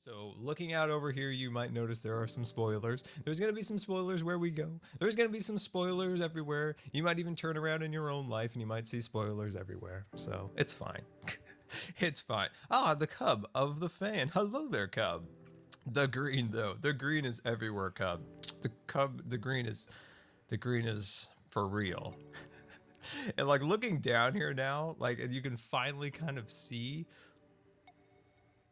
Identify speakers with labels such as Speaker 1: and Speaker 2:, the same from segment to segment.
Speaker 1: So looking out over here, you might notice there are some spoilers. There's going to be some spoilers where we go. There's going to be some spoilers everywhere. You might even turn around in your own life and you might see spoilers everywhere. So it's fine. It's fine. Ah, the cub of the fan. Hello there, cub. The green though. The green is everywhere, cub. The green is for real. And like looking down here now, like you can finally kind of see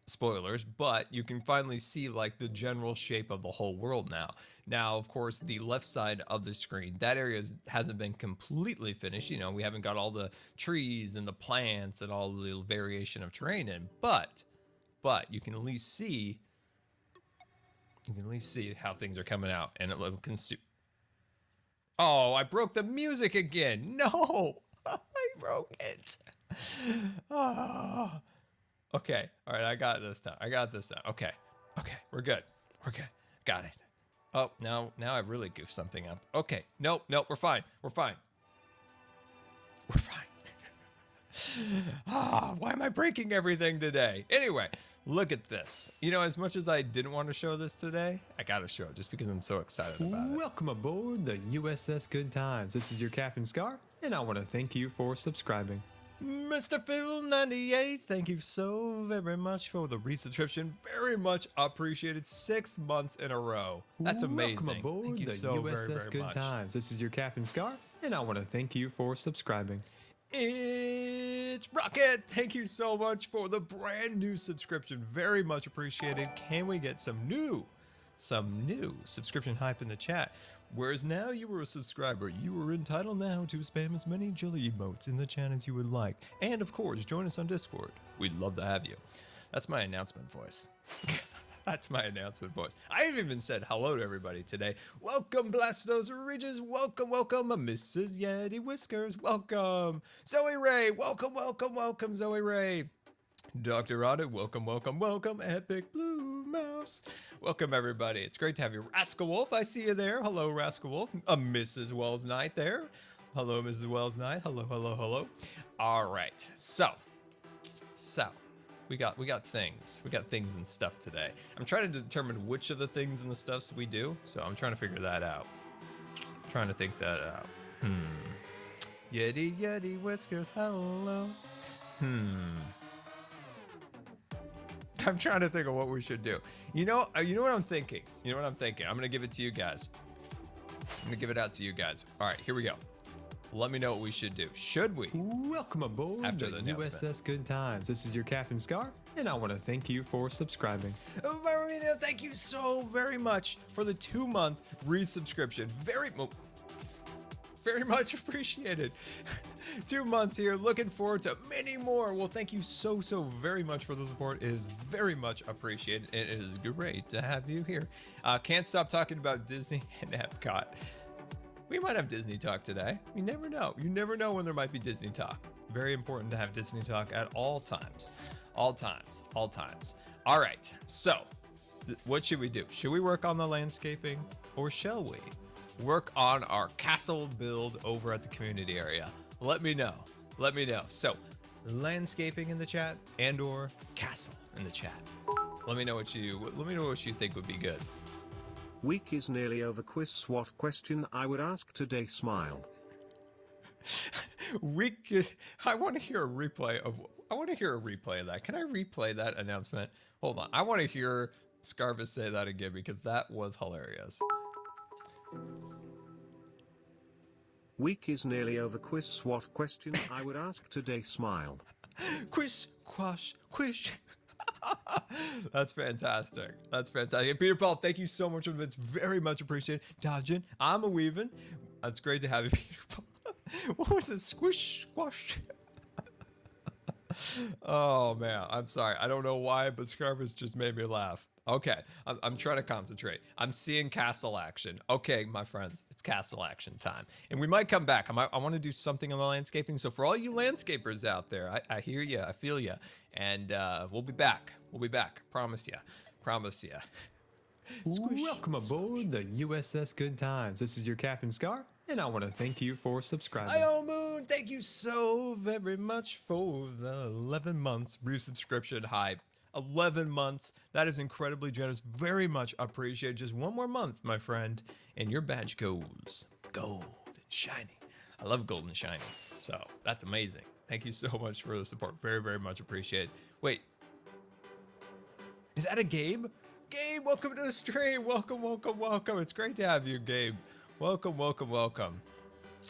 Speaker 1: spoilers, but you can finally see like the general shape of the whole world now. Now, of course, the left side of the screen, that area hasn't been completely finished. You know, we haven't got all the trees and the plants and all the variation of terrain in, but you can at least see how things are coming out, and it will consume. Oh, I broke the music again. No, I broke it. Oh. Okay, all right, I got this time. Okay, we're good. Got it. Oh, now I really goofed something up. Okay, nope, we're fine. Why am I breaking everything today? Anyway, look at this. You know, as much as I didn't want to show this today, I gotta show it just because I'm so excited about it.
Speaker 2: Welcome aboard the USS Good Times. This is your Captain Scar, and I want to thank you for subscribing.
Speaker 1: Mr. Phil 98, thank you so very much for the resubscription. Very much appreciated. 6 months in a row. That's amazing.
Speaker 2: Welcome aboard
Speaker 1: thank you
Speaker 2: the
Speaker 1: so
Speaker 2: USS
Speaker 1: very
Speaker 2: Good
Speaker 1: much.
Speaker 2: Times. This is your Captain Scar, and I want to thank you for subscribing.
Speaker 1: It's Rocket. Thank you so much for the brand new subscription. Very much appreciated. Can we get some new subscription hype in the chat? Whereas now you were a subscriber, you are entitled now to spam as many jelly emotes in the chat as you would like. And of course, join us on Discord. We'd love to have you. That's my announcement voice. That's my announcement voice. I haven't even said hello to everybody today. Welcome, Blastos Regis. Welcome, Mrs. Yeti Whiskers. Welcome, Zoe Ray. Welcome, Zoe Ray. Dr. Otta, welcome, Epic Blue Mouse. Welcome, everybody. It's great to have you. Rascal Wolf, I see you there. Hello, Rascal Wolf. Mrs. Wells Knight there. Hello, Mrs. Wells Knight. Hello. All right, so we got things. We got things and stuff today. I'm trying to determine which of the things and the stuffs we do, so I'm trying to figure that out. Trying to think that out. Yeti Whiskers, hello. I'm trying to think of what we should do. You know what I'm thinking? I'm gonna give it to you guys. I'm gonna give it out to you guys. All right, here we go. Let me know what we should do. Should we?
Speaker 2: Welcome aboard
Speaker 1: After
Speaker 2: the
Speaker 1: the
Speaker 2: USS Good Times. This is your Captain Scar, and I want to thank you for subscribing.
Speaker 1: Oh, Marina, thank you so very much for the 2-month resubscription. Very much appreciated. 2 months here, looking forward to many more. Well, thank you so very much for the support. It is very much appreciated. It is great to have you here. Can't stop talking about Disney and Epcot. We might have Disney talk today. You never know. You never know when there might be Disney talk. Very important to have Disney talk at all times. All times. All right, so what should we do? Should we work on the landscaping, or shall we work on our castle build over at the community area? Let me know. So, landscaping in the chat and/or castle in the chat. Let me know what you think would be good.
Speaker 3: Week is nearly over. Quiz. What question I would ask today? Smile.
Speaker 1: I want to hear a replay of that. Can I replay that announcement? Hold on. I want to hear Scarvis say that again because that was hilarious.
Speaker 3: Week is nearly over. Quiz. What question I would ask today? Smile.
Speaker 1: Quiz. That's fantastic. Peter Paul, thank you so much. It's very much appreciated. Dodging. I'm a weaving. That's great to have you, Peter Paul. What was it? Squish, squash. Oh man, I'm sorry. I don't know why, but Scarvis just made me laugh. Okay, I'm trying to concentrate. I'm seeing castle action. Okay, my friends, it's castle action time. And we might come back. I want to do something on the landscaping. So for all you landscapers out there, I hear you, I feel you. And we'll be back. Promise you.
Speaker 2: Welcome aboard the USS Good Times. This is your Captain Scar, and I want to thank you for subscribing.
Speaker 1: Io Moon, thank you so very much for the 11 months resubscription hype. 11 months. That is incredibly generous. Very much appreciated. Just one more month, my friend, and your badge goes gold and shiny. I love gold and shiny, so that's amazing. Thank you so much for the support. Very, very much appreciated. Wait, is that a Gabe? Gabe, welcome to the stream. Welcome, welcome, welcome. It's great to have you, Gabe. Welcome, welcome, welcome.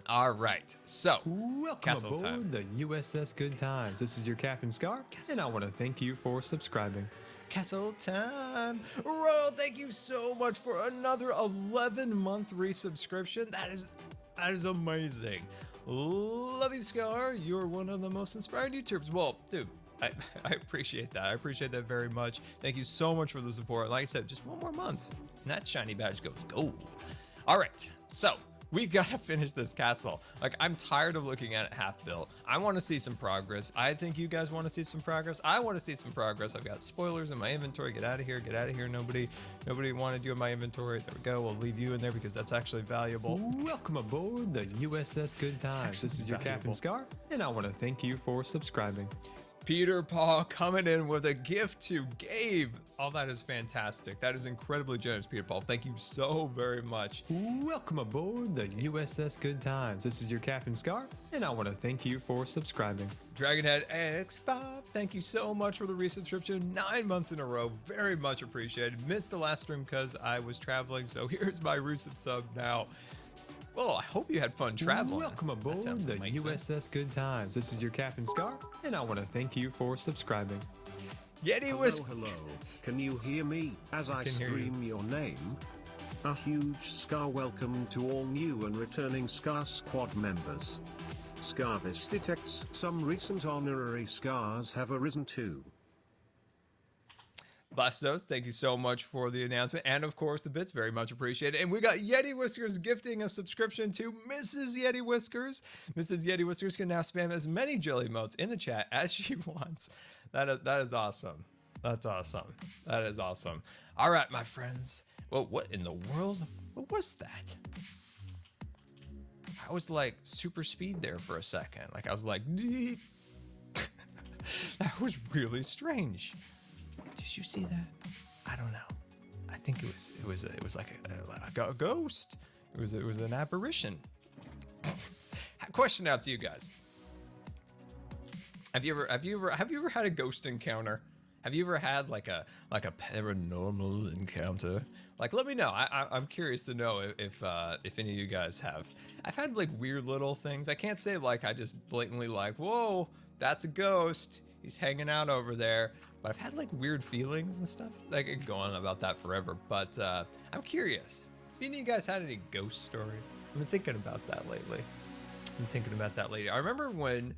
Speaker 1: All right, so
Speaker 2: Welcome
Speaker 1: Castle
Speaker 2: aboard
Speaker 1: time.
Speaker 2: the USS Good Times. This is your Captain Scar, and I want to thank you for subscribing.
Speaker 1: Castle time. Royal, thank you so much for another 11-month resubscription. That is amazing. Love you, Scar. You're one of the most inspiring YouTubers. Well, dude, I appreciate that. I appreciate that very much. Thank you so much for the support. Like I said, just one more month, and that shiny badge goes gold. All right, so we've got to finish this castle. Like, I'm tired of looking at it half built. I want to see some progress. I think you guys want to see some progress. I want to see some progress. I've got spoilers in my inventory. Get out of here. Get out of here. Nobody wanted you in my inventory. There we go. We'll leave you in there because that's actually valuable.
Speaker 2: Welcome aboard the USS Good Times. This is your Captain Scar, and I want to thank you for subscribing.
Speaker 1: Peter Paul coming in with a gift to Gabe. Oh, that is fantastic. That is incredibly generous, Peter Paul. Thank you so very much.
Speaker 2: Welcome aboard the USS Good Times. This is your Captain Scar, and I want to thank you for subscribing.
Speaker 1: Dragonhead X5, thank you so much for the resubscription. 9 months in a row. Very much appreciated. Missed the last stream because I was traveling, so here's my resub sub now. Well, I hope you had fun traveling.
Speaker 2: Welcome aboard the
Speaker 1: amazing.
Speaker 2: USS Good Times. This is your Captain Scar, and I want to thank you for subscribing.
Speaker 1: Yeti
Speaker 3: Hello,
Speaker 1: was.
Speaker 3: hello. Can you hear me as I
Speaker 1: can hear you.
Speaker 3: scream your name? A huge Scar welcome to all new and returning Scar Squad members. Scarvis detects some recent honorary Scars have arisen too.
Speaker 1: Bustos, thank you so much for the announcement. And of course, the bits, very much appreciated. And we got Yeti Whiskers gifting a subscription to Mrs. Yeti Whiskers. Mrs. Yeti Whiskers can now spam as many jelly emotes in the chat as she wants. That is awesome. That's awesome. That is awesome. All right, my friends. Well, what in the world? What was that? I was like super speed there for a second. Like I was like, deep. That was really strange. Did you see that? I don't know. I think it was like a ghost. It was an apparition. Question out to you guys. Have you ever had a ghost encounter? Have you ever had like a paranormal encounter? Like, let me know. I'm curious to know if any of you guys have. I've had like weird little things. I can't say like I just blatantly like, whoa, that's a ghost. He's hanging out over there. But I've had like weird feelings and stuff. I could go on about that forever. But I'm curious. If any of you guys had any ghost stories? I've been thinking about that lately. I remember when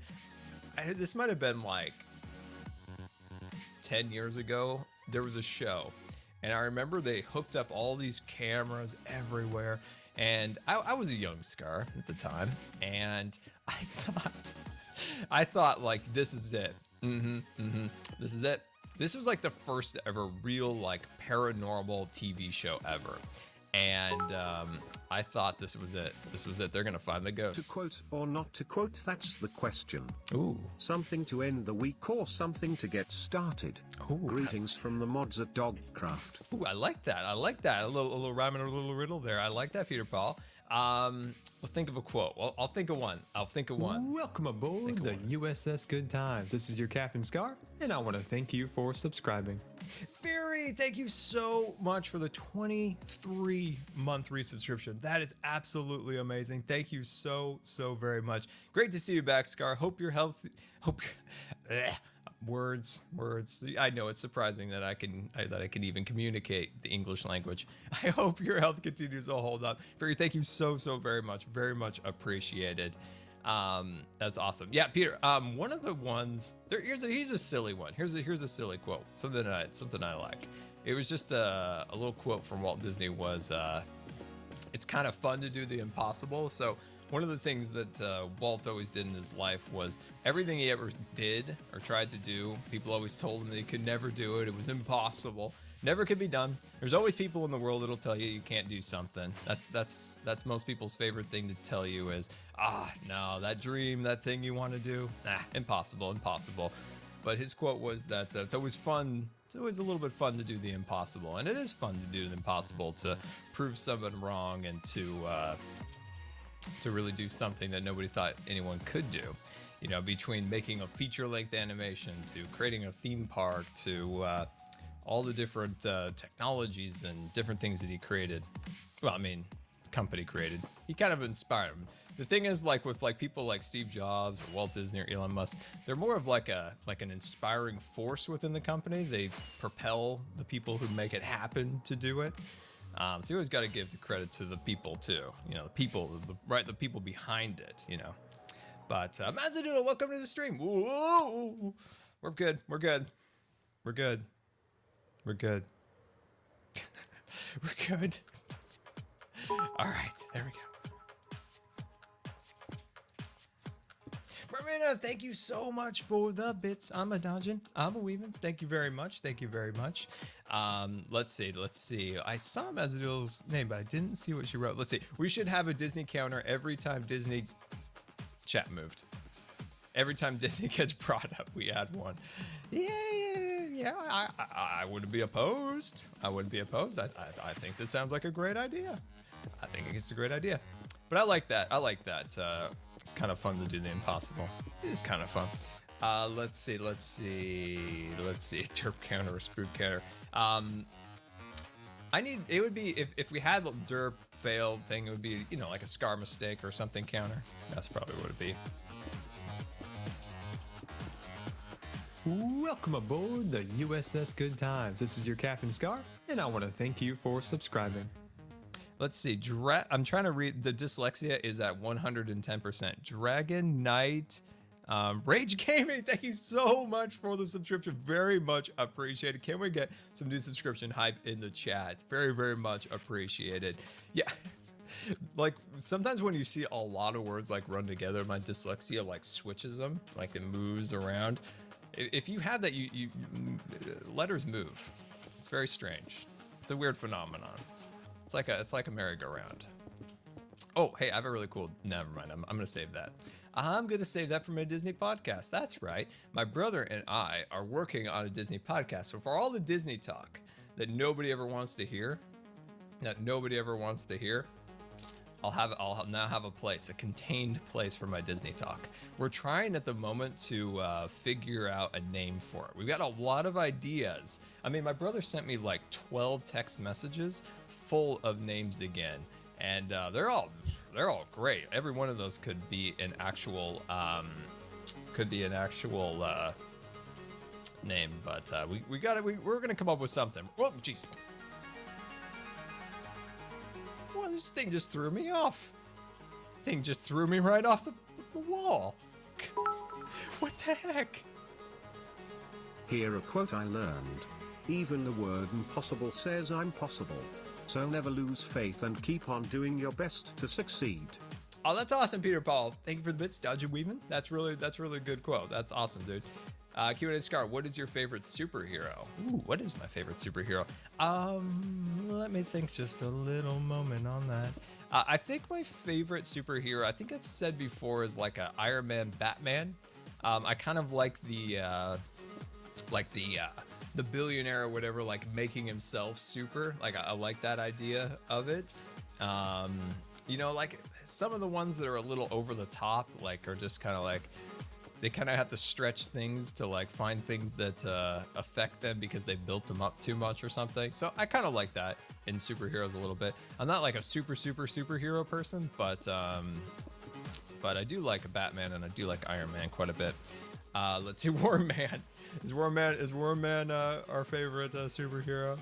Speaker 1: this might have been like 10 years ago. There was a show, and I remember they hooked up all these cameras everywhere. And I was a young Scar at the time, and I thought like, this is it. This is it. This was like the first ever real like paranormal TV show ever. And I thought this was it. This was it. They're gonna find the ghost.
Speaker 3: To quote or not to quote, that's the question.
Speaker 1: Ooh.
Speaker 3: Something to end the week or something to get started.
Speaker 1: Ooh.
Speaker 3: Greetings from the mods at Dogcraft.
Speaker 1: Ooh, I like that. A little rhyme and a little riddle there. I like that, Peter Paul. We'll think of a quote. Well, I'll think of one.
Speaker 2: Welcome aboard the USS Good Times. This is your Captain Scar, and I want to thank you for subscribing.
Speaker 1: Fury, thank you so much for the 23-month resubscription. That is absolutely amazing. Thank you so very much. Great to see you back, Scar. Hope you're healthy. Words. I know it's surprising that I can even communicate the English language. I hope your health continues to hold up. Fury, thank you so very much. Very much appreciated. That's awesome. Yeah, Peter. One of the ones there. Here's a silly one. Here's a silly quote. Something I like. It was just a little quote from Walt Disney. Was it's kind of fun to do the impossible. So one of the things that Walt always did in his life was everything he ever did or tried to do, people always told him that he could never do it. It was impossible. Never could be done. There's always people in the world that'll tell you can't do something. That's most people's favorite thing to tell you is, no, that dream, that thing you want to do, impossible. But his quote was that it's always fun. It's always a little bit fun to do the impossible, and it is fun to do the impossible, to prove someone wrong and to really do something that nobody thought anyone could do. You know, between making a feature-length animation to creating a theme park to all the different technologies and different things that he created. Well, I mean, company created. He kind of inspired him. The thing is, like with like people like Steve Jobs or Walt Disney or Elon Musk, they're more of like an inspiring force within the company. They propel the people who make it happen to do it. So you always got to give the credit to the people too. You know, the people, the people behind it. You know. But Mazadoodle, welcome to the stream. Whoa, we're good. We're good. We're good. We're good. We're good. All right, there we go. Marina, thank you so much for the bits. I'm a dodging. I'm a weaving. Thank you very much. Thank you very much. Let's see. I saw Mazadoodle's name, but I didn't see what she wrote. Let's see. We should have a Disney counter every time Disney chat moved. Every time Disney gets brought up, we add one. Yeah. I wouldn't be opposed. I wouldn't be opposed. I think that sounds like a great idea. I think it's a great idea. But I like that. It's kind of fun to do the impossible. It is kind of fun. Let's see. Derp counter or spook counter. It would be, if we had a derp fail thing, it would be, you know, like a scar mistake or something counter. That's probably what it'd be.
Speaker 2: Welcome aboard the USS Good Times. This is your Captain Scar, and I want to thank you for subscribing.
Speaker 1: Let's see. I'm trying to read. The dyslexia is at 110%. Dragon Knight, Rage Gaming. Thank you so much for the subscription. Very much appreciated. Can we get some new subscription hype in the chat? Very, very much appreciated. Yeah. Like sometimes when you see a lot of words like run together, my dyslexia like switches them, like it moves around. If you have that, you letters move. It's very strange. It's a weird phenomenon. It's like a merry-go-round. Oh, hey, I have a really cool. Never mind. I'm gonna save that. I'm gonna save that for my Disney podcast. That's right. My brother and I are working on a Disney podcast. So for all the Disney talk that nobody ever wants to hear, I'll now have a place, a contained place for my Disney talk. We're trying at the moment to figure out a name for it. We've got a lot of ideas. I mean, my brother sent me like 12 text messages full of names again, and they're all great. Every one of those could be an actual name, but we're gonna come up with something. Oh, jeez. Well, this thing just threw me off. Thing just threw me right off the wall. What the heck?
Speaker 3: Here a quote I learned. Even the word impossible says I'm possible. So never lose faith and keep on doing your best to succeed.
Speaker 1: Oh, that's awesome, Peter Paul. Thank you for the bits, Dodge and Weaving. That's really good quote. That's awesome, dude. Q&A Scar, what is your favorite superhero? Ooh, what is my favorite superhero? Let me think just a little moment on that. I think my favorite superhero, I think I've said before, is like a Iron Man, Batman. I kind of like the billionaire or whatever, like making himself super. Like I like that idea of it. You know, like some of the ones that are a little over the top, like are just kind of like, they kind of have to stretch things to like find things that affect them because they built them up too much or something. So I kind of like that in superheroes a little bit. I'm not like a superhero person, but I do like a Batman and I do like Iron Man quite a bit. Let's see, War Man. Is War Man our favorite superhero?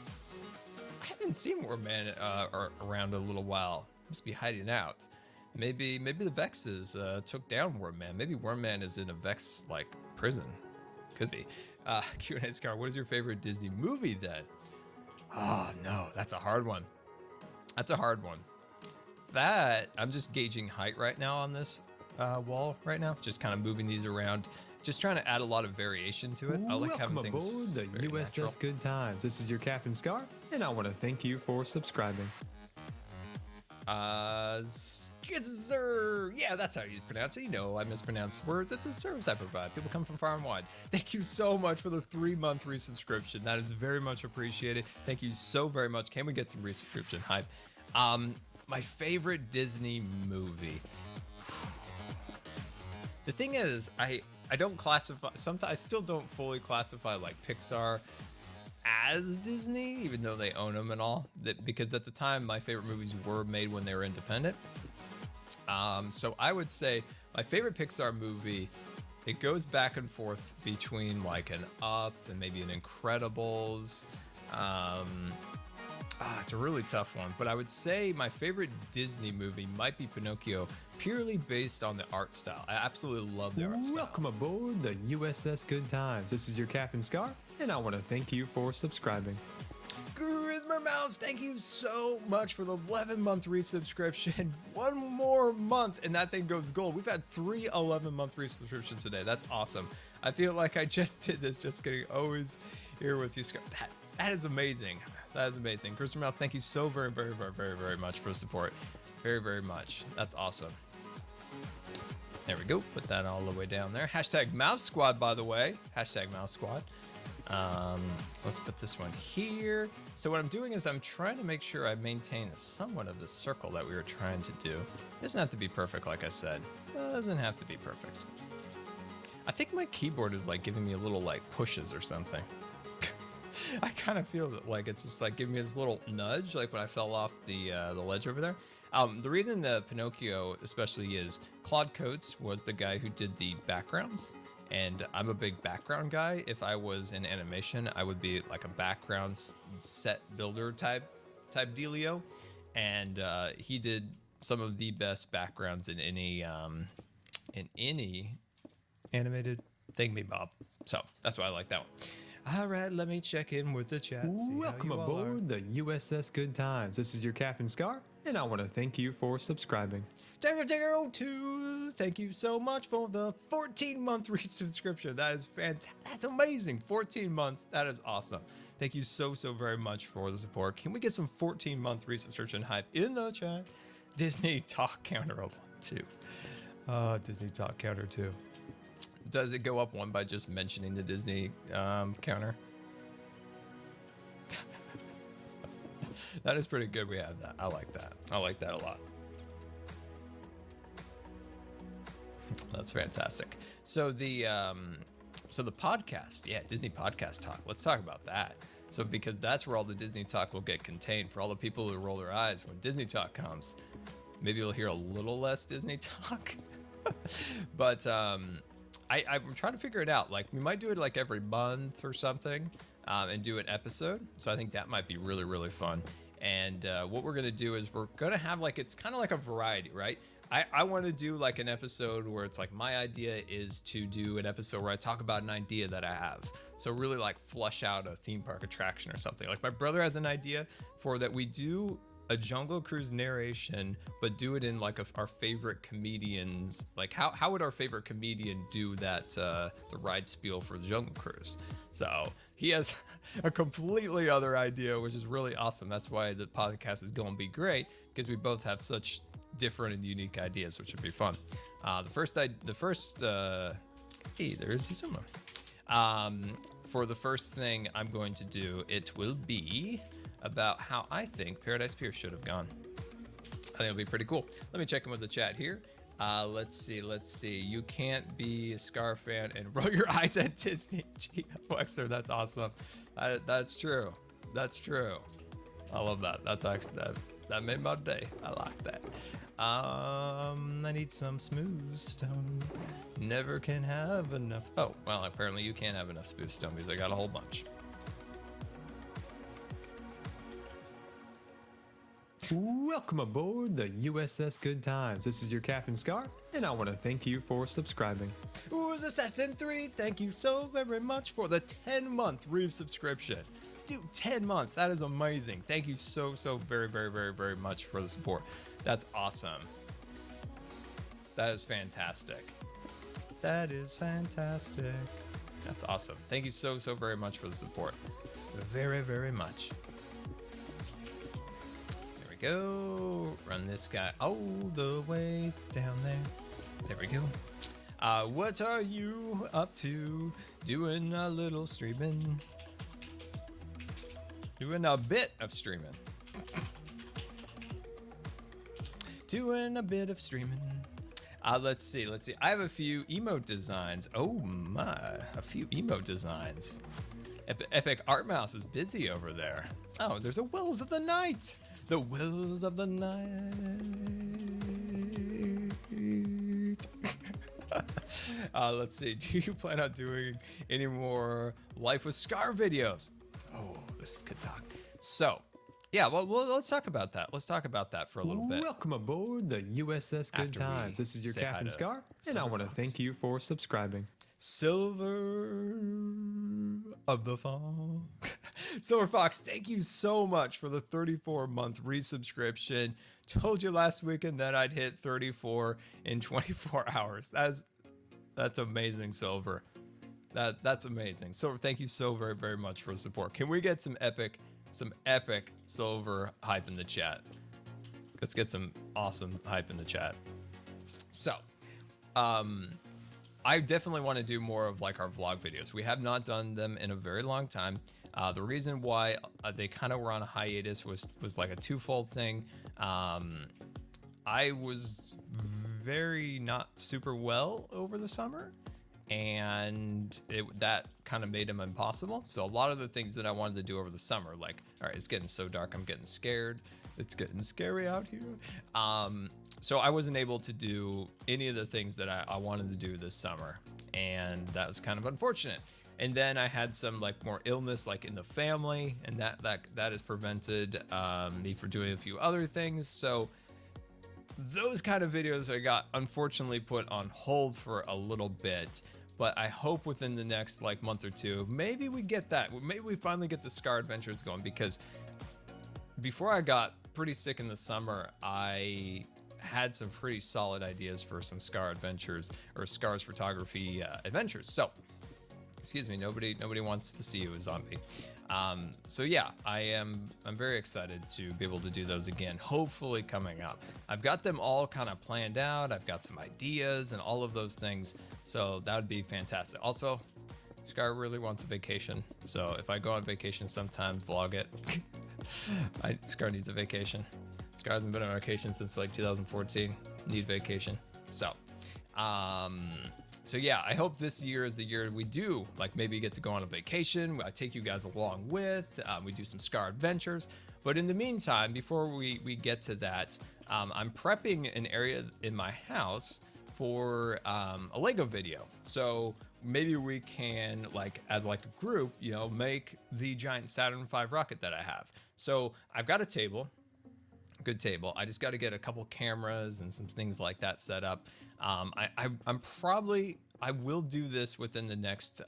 Speaker 1: I haven't seen War Man around a little while. Must be hiding out. Maybe the Vexes took down War Man. Maybe War Man is in a Vex like prison. Could be. Q&A Scar, what is your favorite Disney movie then? Oh no, that's a hard one. That I'm just gauging height right now on this wall right now. Just kind of moving these around. Just trying to add a lot of variation to it. I like having things
Speaker 2: aboard the USS
Speaker 1: natural.
Speaker 2: Good Times. This is your Captain Scar, and I want to thank you for subscribing.
Speaker 1: Skizzer. Yeah, that's how you pronounce it. You know, I mispronounce words. It's a service I provide. People come from far and wide. Thank you so much for the 3-month resubscription. That is very much appreciated. Thank you so very much. Can we get some resubscription hype? My favorite Disney movie. The thing is, I don't classify, sometimes I still don't fully classify like Pixar as Disney, even though they own them and all, because at the time my favorite movies were made when they were independent. So I would say my favorite Pixar movie, it goes back and forth between like an Up and maybe an Incredibles. It's a really tough one, but I would say my favorite Disney movie might be Pinocchio, purely based on the art style. I absolutely love the art style.
Speaker 2: Welcome aboard the USS Good Times. This is your Captain Scar, and I want to thank you for subscribing.
Speaker 1: Charisma Mouse, thank you so much for the 11-month resubscription. One more month and that thing goes gold. We've had 3 11-month resubscriptions today. That's awesome. I feel like I just did this, just getting always here with you, Scar. That is amazing. That is amazing. Charisma Mouse, thank you so very much for the support. Very much. That's awesome. There we go. Put that all the way down there. Hashtag Mouse Squad, by the way. Hashtag Mouse Squad. Let's put this one here. So what I'm doing is I'm trying to make sure I maintain somewhat of the circle that we were trying to do. It doesn't have to be perfect, like I said. It doesn't have to be perfect. I think my keyboard is like giving me a little like pushes or something. I kind of feel like it's just like giving me this little nudge, like when I fell off the ledge over there. The reason the Pinocchio especially is Claude Coates was the guy who did the backgrounds, and I'm a big background guy. If I was in animation, I would be like a background set builder type dealio, and he did some of the best backgrounds in any animated thingamabob. So that's why I like that one. All right, let me check in with the chat.
Speaker 2: Welcome aboard the USS Good Times. This is your Captain Scar, and I want to thank you for subscribing.
Speaker 1: Digger02, thank you so much for the 14-month resubscription. That is fantastic. That's amazing. 14 months. That is awesome. Thank you so very much for the support. Can we get some 14-month resubscription hype in the chat? Disney Talk Counter 2. Disney Talk Counter 2. Does it go up 1 by just mentioning the Disney counter? That is pretty good. We have that. I like that. I like that a lot. That's fantastic. So the podcast, yeah, Disney Podcast Talk. Let's talk about that. So because that's where all the Disney talk will get contained. For all the people who roll their eyes when Disney Talk comes, maybe you'll hear a little less Disney talk. But I'm trying to figure it out. Like we might do it like every month or something, and do an episode. So I think that might be really fun. And what we're gonna do is we're gonna have like, it's kind of like a variety, right? I want to do like an episode where it's like my idea is to do an episode where I talk about an idea that I have. So really like flush out a theme park attraction or something. Like my brother has an idea for that we do a Jungle Cruise narration, but do it in like our favorite comedians. Like how would our favorite comedian do that, the ride spiel for the Jungle Cruise? So he has a completely other idea, which is really awesome. That's why the podcast is going to be great, because we both have such different and unique ideas, which would be fun. Hey, there's Izuma. For the first thing I'm going to do, it will be about how I think Paradise Pier should have gone. I think it'll be pretty cool. Let me check in with the chat here. Let's see. You can't be a Scar fan and roll your eyes at Disney. Gee, Wexter, that's awesome. That's true. That's true. I love that. That's actually that made my day. I like that. I need some smooth stone. Never can have enough. Oh, well, apparently you can't have enough smooth stone because I got a whole bunch.
Speaker 2: Welcome aboard the USS Good Times. This is your Captain Scar, and I want to thank you for subscribing.
Speaker 1: Who's Assassin 3? Thank you so very much for the 10-month resubscription. Dude, 10 months. That is amazing. Thank you so very much for the support. That's awesome. That is fantastic. That is fantastic. That's awesome. Thank you so very much for the support. Very much. There we go. from this guy all the way down there. There we go. What are you up to? Doing a little streaming. Doing a bit of streaming. Doing a bit of streaming. Let's see. I have a few emote designs. Oh my, a few emote designs. Epic Art Mouse is busy over there. Oh, there's a Wills of the Night. The Wills of the Night. Let's see. Do you plan on doing any more Life with Scar videos? Oh, this is good talk. So, yeah, well, let's talk about that. Let's talk about that for a little bit.
Speaker 2: Welcome aboard the USS Good
Speaker 1: After
Speaker 2: Times.
Speaker 1: we
Speaker 2: This is your
Speaker 1: say hi
Speaker 2: Captain
Speaker 1: to
Speaker 2: Scar, and I
Speaker 1: Silver
Speaker 2: want to
Speaker 1: Fox.
Speaker 2: thank you for subscribing.
Speaker 1: Silver of the Fox. Silver Fox, thank you so much for the 34-month resubscription. Told you last weekend that I'd hit 34 in 24 hours. That's amazing, Silver. That's amazing. Silver, thank you so very, very much for the support. Can we get some epic Silver hype in the chat? Let's get some awesome hype in the chat. So, I definitely want to do more of like our vlog videos. We have not done them in a very long time. The reason why they kind of were on a hiatus was like a twofold thing. I was very not super well over the summer, and that kind of made them impossible. So a lot of the things that I wanted to do over the summer, like, all right, it's getting so dark, I'm getting scared. It's getting scary out here. So I wasn't able to do any of the things that I wanted to do this summer, and that was kind of unfortunate. And then I had some like more illness like in the family, and that has prevented me from doing a few other things. So those kind of videos I got unfortunately put on hold for a little bit, but I hope within the next like month or two, maybe we get that. Maybe we finally get the Scar Adventures going, because before I got pretty sick in the summer, I had some pretty solid ideas for some Scar Adventures or Scar's photography adventures. So, excuse me, nobody wants to see you, a zombie. So yeah, I'm very excited to be able to do those again, hopefully coming up. I've got them all kind of planned out. I've got some ideas and all of those things. So that would be fantastic. Also, Scar really wants a vacation. So if I go on vacation sometime, vlog it. Scar needs a vacation. Scar hasn't been on vacation since like 2014. Need vacation. So yeah, I hope this year is the year we do like maybe get to go on a vacation. I take you guys along with. We do some Scar Adventures. But in the meantime, before we get to that, I'm prepping an area in my house for a Lego video. So maybe we can, like, as like a group, you know, make the giant Saturn V rocket that I have. So I've got a table, good table. I just got to get a couple cameras and some things like that set up. I will do this within the next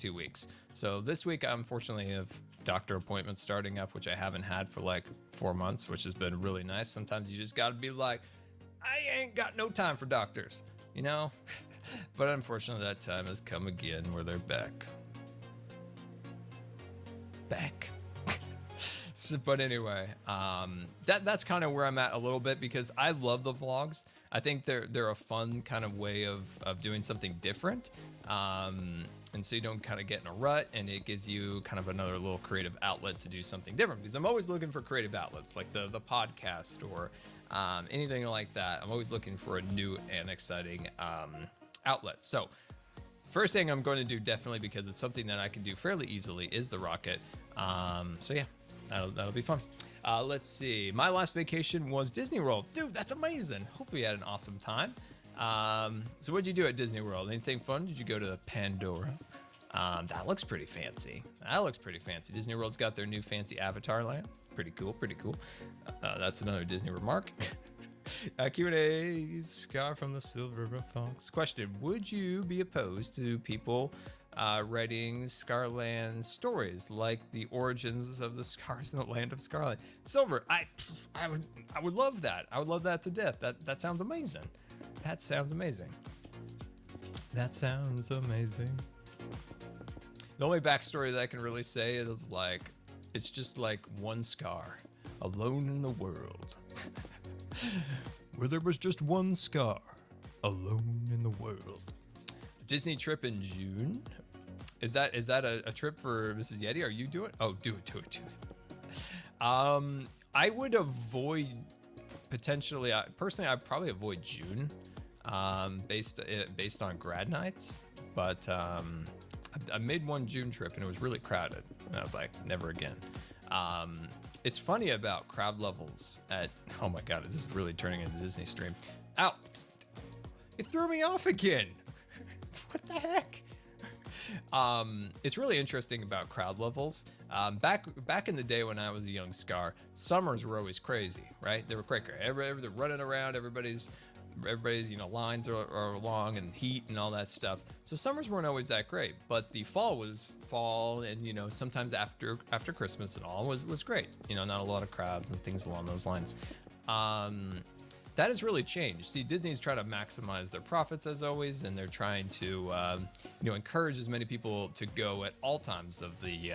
Speaker 1: 2 weeks. So this week, I unfortunately have doctor appointments starting up, which I haven't had for like 4 months, which has been really nice. Sometimes you just got to be like, I ain't got no time for doctors, you know? But unfortunately, that time has come again where they're back. So, but anyway, that's kind of where I'm at a little bit, because I love the vlogs. I think they're a fun kind of way of doing something different. And so you don't kind of get in a rut, and it gives you kind of another little creative outlet to do something different, because I'm always looking for creative outlets like the podcast or anything like that. I'm always looking for a new and exciting outlet. So first thing I'm going to do, definitely because it's something that I can do fairly easily, is the rocket. So yeah, that'll be fun. Let's see. My last vacation was Disney World. Dude, that's amazing. Hope we had an awesome time. So what'd you do at Disney World? Anything fun? Did you go to Pandora? That looks pretty fancy. Disney World's got their new fancy Avatar land. Pretty cool. That's another Disney remark. Q&A, Scar from the Silver Fox. Question: would you be opposed to people writing Scarland stories, like the origins of the Scars in the land of Scarland? Silver, I would love that. I would love that to death. That sounds amazing. That sounds amazing. The only backstory that I can really say is like, it's just like one scar Alone in the world. Where there was just one Scar. Alone in the world. Disney trip in June? Is that a trip for Mrs. Yeti? Are you doing? Oh, do it. I would avoid potentially. Personally, I'd probably avoid June, based on grad nights. But I made one June trip and it was really crowded, and I was like, never again. It's funny about crowd levels at. Oh my God, this is really turning into a Disney stream. Ow! It threw me off again. What the heck? It's really interesting about crowd levels. Back in the day when I was a young Scar, summers were always crazy, right? They were quicker. They're running around. Everybody's lines are long and heat and all that stuff. So summers weren't always that great, but the fall and sometimes after Christmas and all was great. Not a lot of crowds and things along those lines. That has really changed. See, Disney's trying to maximize their profits as always, and they're trying to, encourage as many people to go at all times of the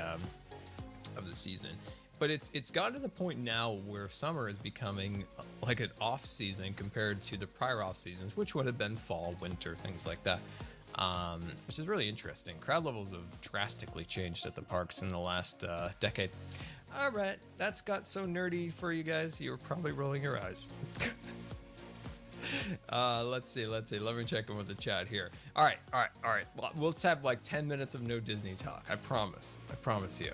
Speaker 1: season. But it's gotten to the point now where summer is becoming like an off season compared to the prior off seasons, which would have been fall, winter, things like that. Which is really interesting. Crowd levels have drastically changed at the parks in the last decade. All right, that's got so nerdy for you guys. You were probably rolling your eyes. Let's see. Let me check in with the chat here. All right. Well, let's have like 10 minutes of no Disney talk. I promise you.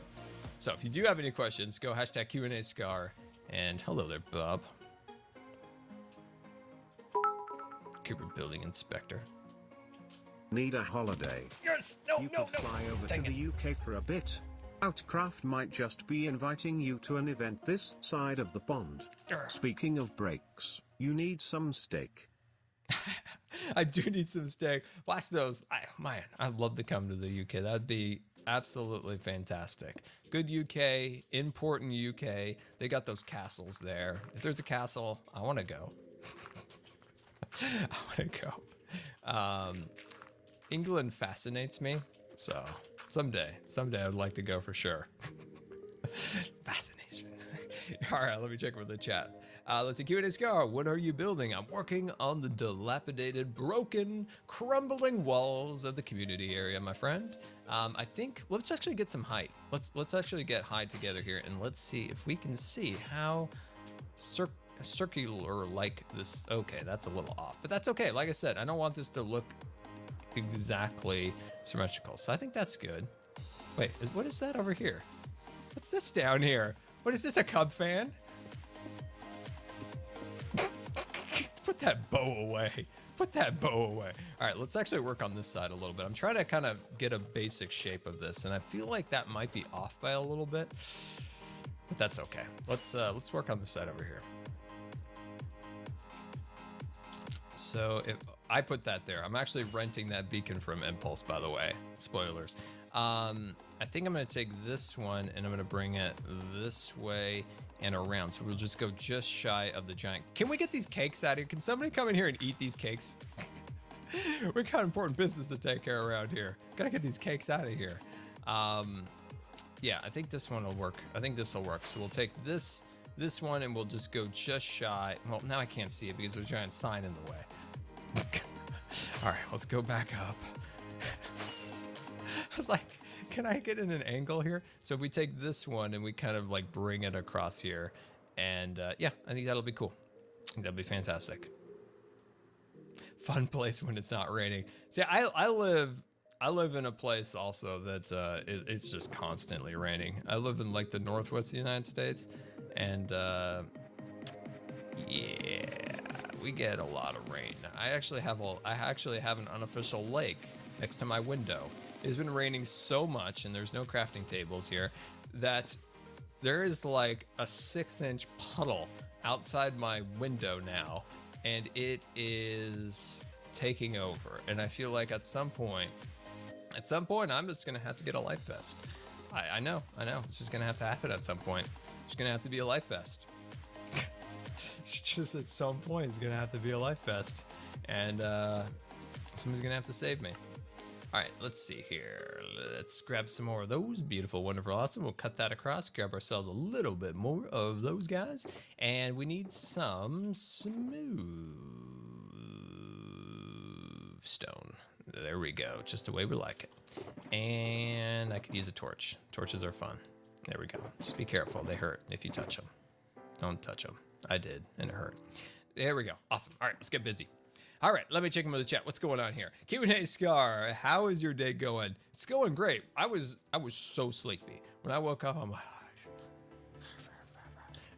Speaker 1: So if you do have any questions, go hashtag Q&A Scar. And hello there, Bob. Cooper Building Inspector.
Speaker 3: Need a holiday?
Speaker 1: Yes.
Speaker 3: You could fly over to the UK for a bit. Outcraft might just be inviting you to an event this side of the pond. Speaking of breaks, you need some steak.
Speaker 1: I do need some steak. Blastos, I'd love to come to the UK. That'd be absolutely fantastic. Good UK, important UK. They got those castles there. If there's a castle, I want to go. England fascinates me, so someday I'd like to go for sure. Fascination. All right, let me check with the chat. Let's see, Q&A Scar, what are you building? I'm working on the dilapidated, broken, crumbling walls of the community area, my friend. I think let's actually get some height. Let's actually get height together here, and let's see if we can see how circular like this. Okay, that's a little off, but that's okay. Like I said, I don't want this to look exactly symmetrical, so I think that's good. Wait, what is that over here? What's this down here? What is this, a Cub fan? Put that bow away. Put that bow away. All right, let's actually work on this side a little bit. I'm trying to kind of get a basic shape of this, and I feel like that might be off by a little bit, but that's okay. Let's work on this side over here. So if I put that there, I'm actually renting that beacon from Impulse, by the way. Spoilers. I think I'm gonna take this one and I'm gonna bring it this way and around. So we'll just go just shy of the giant. Can we get these cakes out of here? Can somebody come in here and eat these cakes? We got important business to take care of around here. Gotta get these cakes out of here. Yeah, I think this one will work. I think this will work. So we'll take this one and we'll just go just shy. Well, now I can't see it because there's a giant sign in the way. All right, let's go back up. I was like, can I get in an angle here? So if we take this one and we kind of like bring it across here, and yeah, I think that'll be cool. I think that'll be fantastic. Fun place when it's not raining. See, I live in a place also that it's just constantly raining. I live in like the northwest of the United States, and yeah, we get a lot of rain. I actually have an unofficial lake next to my window. It's been raining so much, and there's no crafting tables here, that there is like a 6-inch puddle outside my window now, and it is taking over. And I feel like at some point, I'm just gonna have to get a life vest. I know. It's just gonna have to happen at some point. It's gonna have to be a life vest. It's just at some point, it's gonna have to be a life vest, and somebody's gonna have to save me. All right, let's see here. Let's grab some more of those. Beautiful, wonderful, awesome. We'll cut that across, grab ourselves a little bit more of those guys. And we need some smooth stone. There we go, just the way we like it. And I could use a torch. Torches are fun. There we go. Just be careful, they hurt if you touch them. Don't touch them. I did, and it hurt. There we go, awesome. All right, let's get busy. All right, let me check in with the chat. What's going on here? Q&A Scar, how is your day going? It's going great. I was so sleepy. When I woke up, I'm like,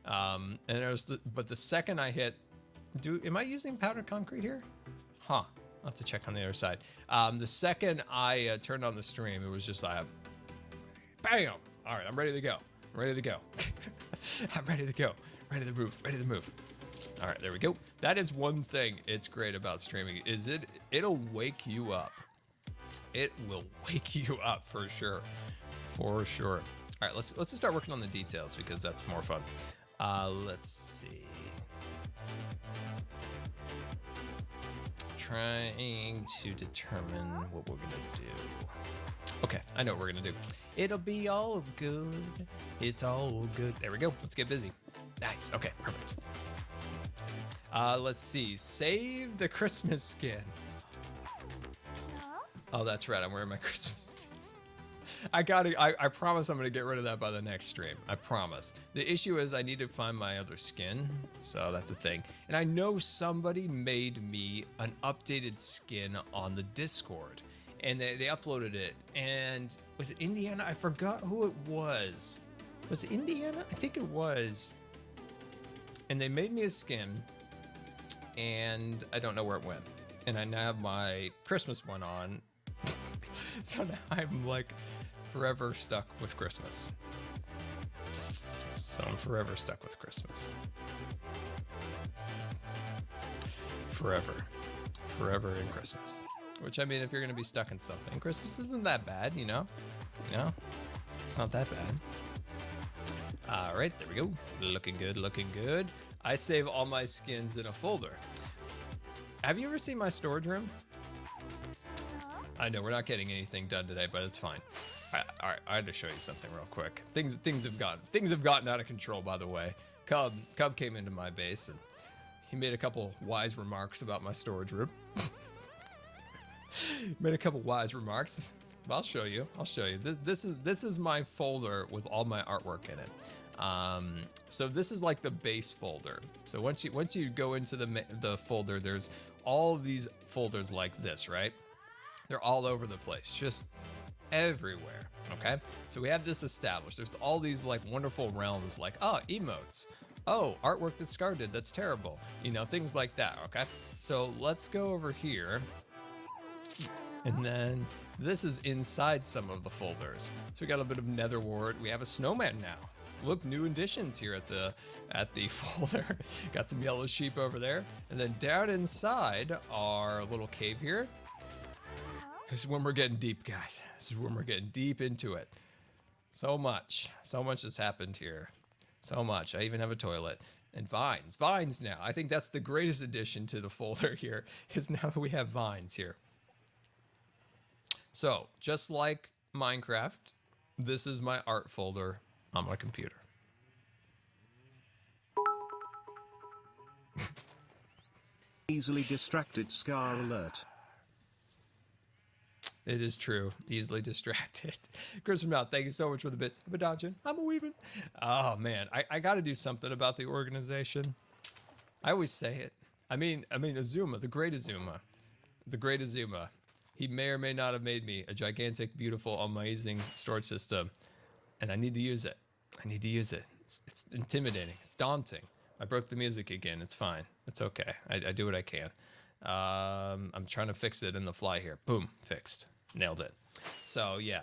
Speaker 1: and it was but the second I hit, am I using powdered concrete here? Huh, I'll have to check on the other side. The second I turned on the stream, it was just like, bam. All right, I'm ready to go. I'm ready to go. I'm ready to go. Ready to move, ready to move. All right, there we go. That is one thing it's great about streaming is it'll wake you up. It will wake you up for sure. For sure. All right, let's just start working on the details because that's more fun. Let's see. Trying to determine what we're gonna do. Okay, I know what we're gonna do. It'll be all good. It's all good. There we go. Let's get busy. Nice. Okay, perfect. Let's see. Save the Christmas skin. Oh, that's right. I'm wearing my Christmas jeans. I promise I'm gonna get rid of that by the next stream. I promise. The issue is I need to find my other skin, so that's a thing. And I know somebody made me an updated skin on the Discord, and they uploaded it. And was it Indiana? I forgot who it was. Was it Indiana? I think it was. And they made me a skin, and I don't know where it went. And I now have my Christmas one on. So now I'm like forever stuck with Christmas. So I'm forever stuck with Christmas. Forever. Forever in Christmas. Which, I mean, if you're gonna be stuck in something, Christmas isn't that bad, you know? You know? It's not that bad. All right, there we go. Looking good, looking good. I save all my skins in a folder. Have you ever seen my storage room? I know we're not getting anything done today, but it's fine. All right, I had to show you something real quick. Things have gotten out of control, by the way. Cub came into my base and he made a couple wise remarks about my storage room. Made a couple wise remarks. I'll show you. This is my folder with all my artwork in it. So this is like the base folder. So once you go into the folder, there's all of these folders like this, right? They're all over the place, just everywhere. Okay. So we have this established. There's all these like wonderful realms, like emotes. Oh, artwork that Scar did. That's terrible. You know, things like that. Okay. So let's go over here. And then this is inside some of the folders. So we got a bit of nether wart. We have a snowman now. Look, new additions here at the folder. Got some yellow sheep over there. And then down inside our little cave here. This is when we're getting deep, guys. This is when we're getting deep into it. So much has happened here. So much. I even have a toilet. And vines now. I think that's the greatest addition to the folder here, is now that we have vines here. So, just like Minecraft, this is my art folder on my computer.
Speaker 3: Easily distracted Scar alert.
Speaker 1: It is true. Easily distracted. Chris from out, thank you so much for the bits. I'm a dodging. I'm a weaving. Oh, man. I got to do something about the organization. I always say it. I mean, Azuma, the great Azuma. The great Azuma. He may or may not have made me a gigantic, beautiful, amazing storage system. And I need to use it. I need to use it. It's intimidating. It's daunting. I broke the music again. It's fine. It's okay. I do what I can. I'm trying to fix it in the fly here. Boom, fixed. Nailed it. So yeah,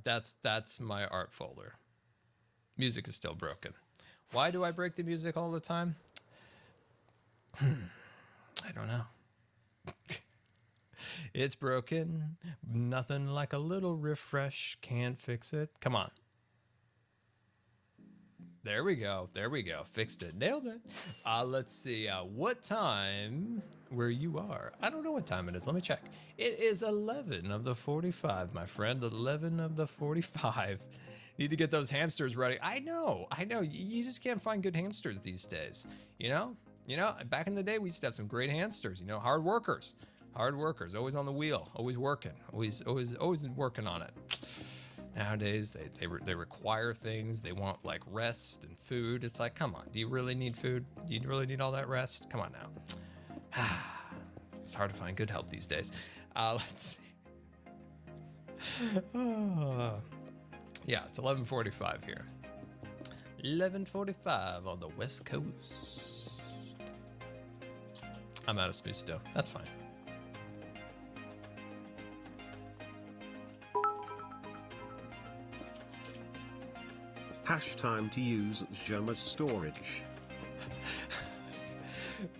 Speaker 1: that's my art folder. Music is still broken. Why do I break the music all the time? I don't know. It's broken. Nothing like a little refresh can't fix it. Come on. There we go. There we go. Fixed it. Nailed it. Let's see. What time where you are? I don't know what time it is. Let me check. It is 11 of the 45, my friend. 11 of the 45. Need to get those hamsters ready. I know. You just can't find good hamsters these days. You know, back in the day, we used to have some great hamsters, you know, hard workers, always on the wheel, always working, always working on it. Nowadays, they require things. They want like rest and food. It's like, come on, do you really need food? Do you really need all that rest? Come on now. It's hard to find good help these days. Let's see. Yeah, it's 11:45 here. 11:45 on the West Coast. I'm out of smooth still. That's fine.
Speaker 3: Hash time to use Zhama's storage.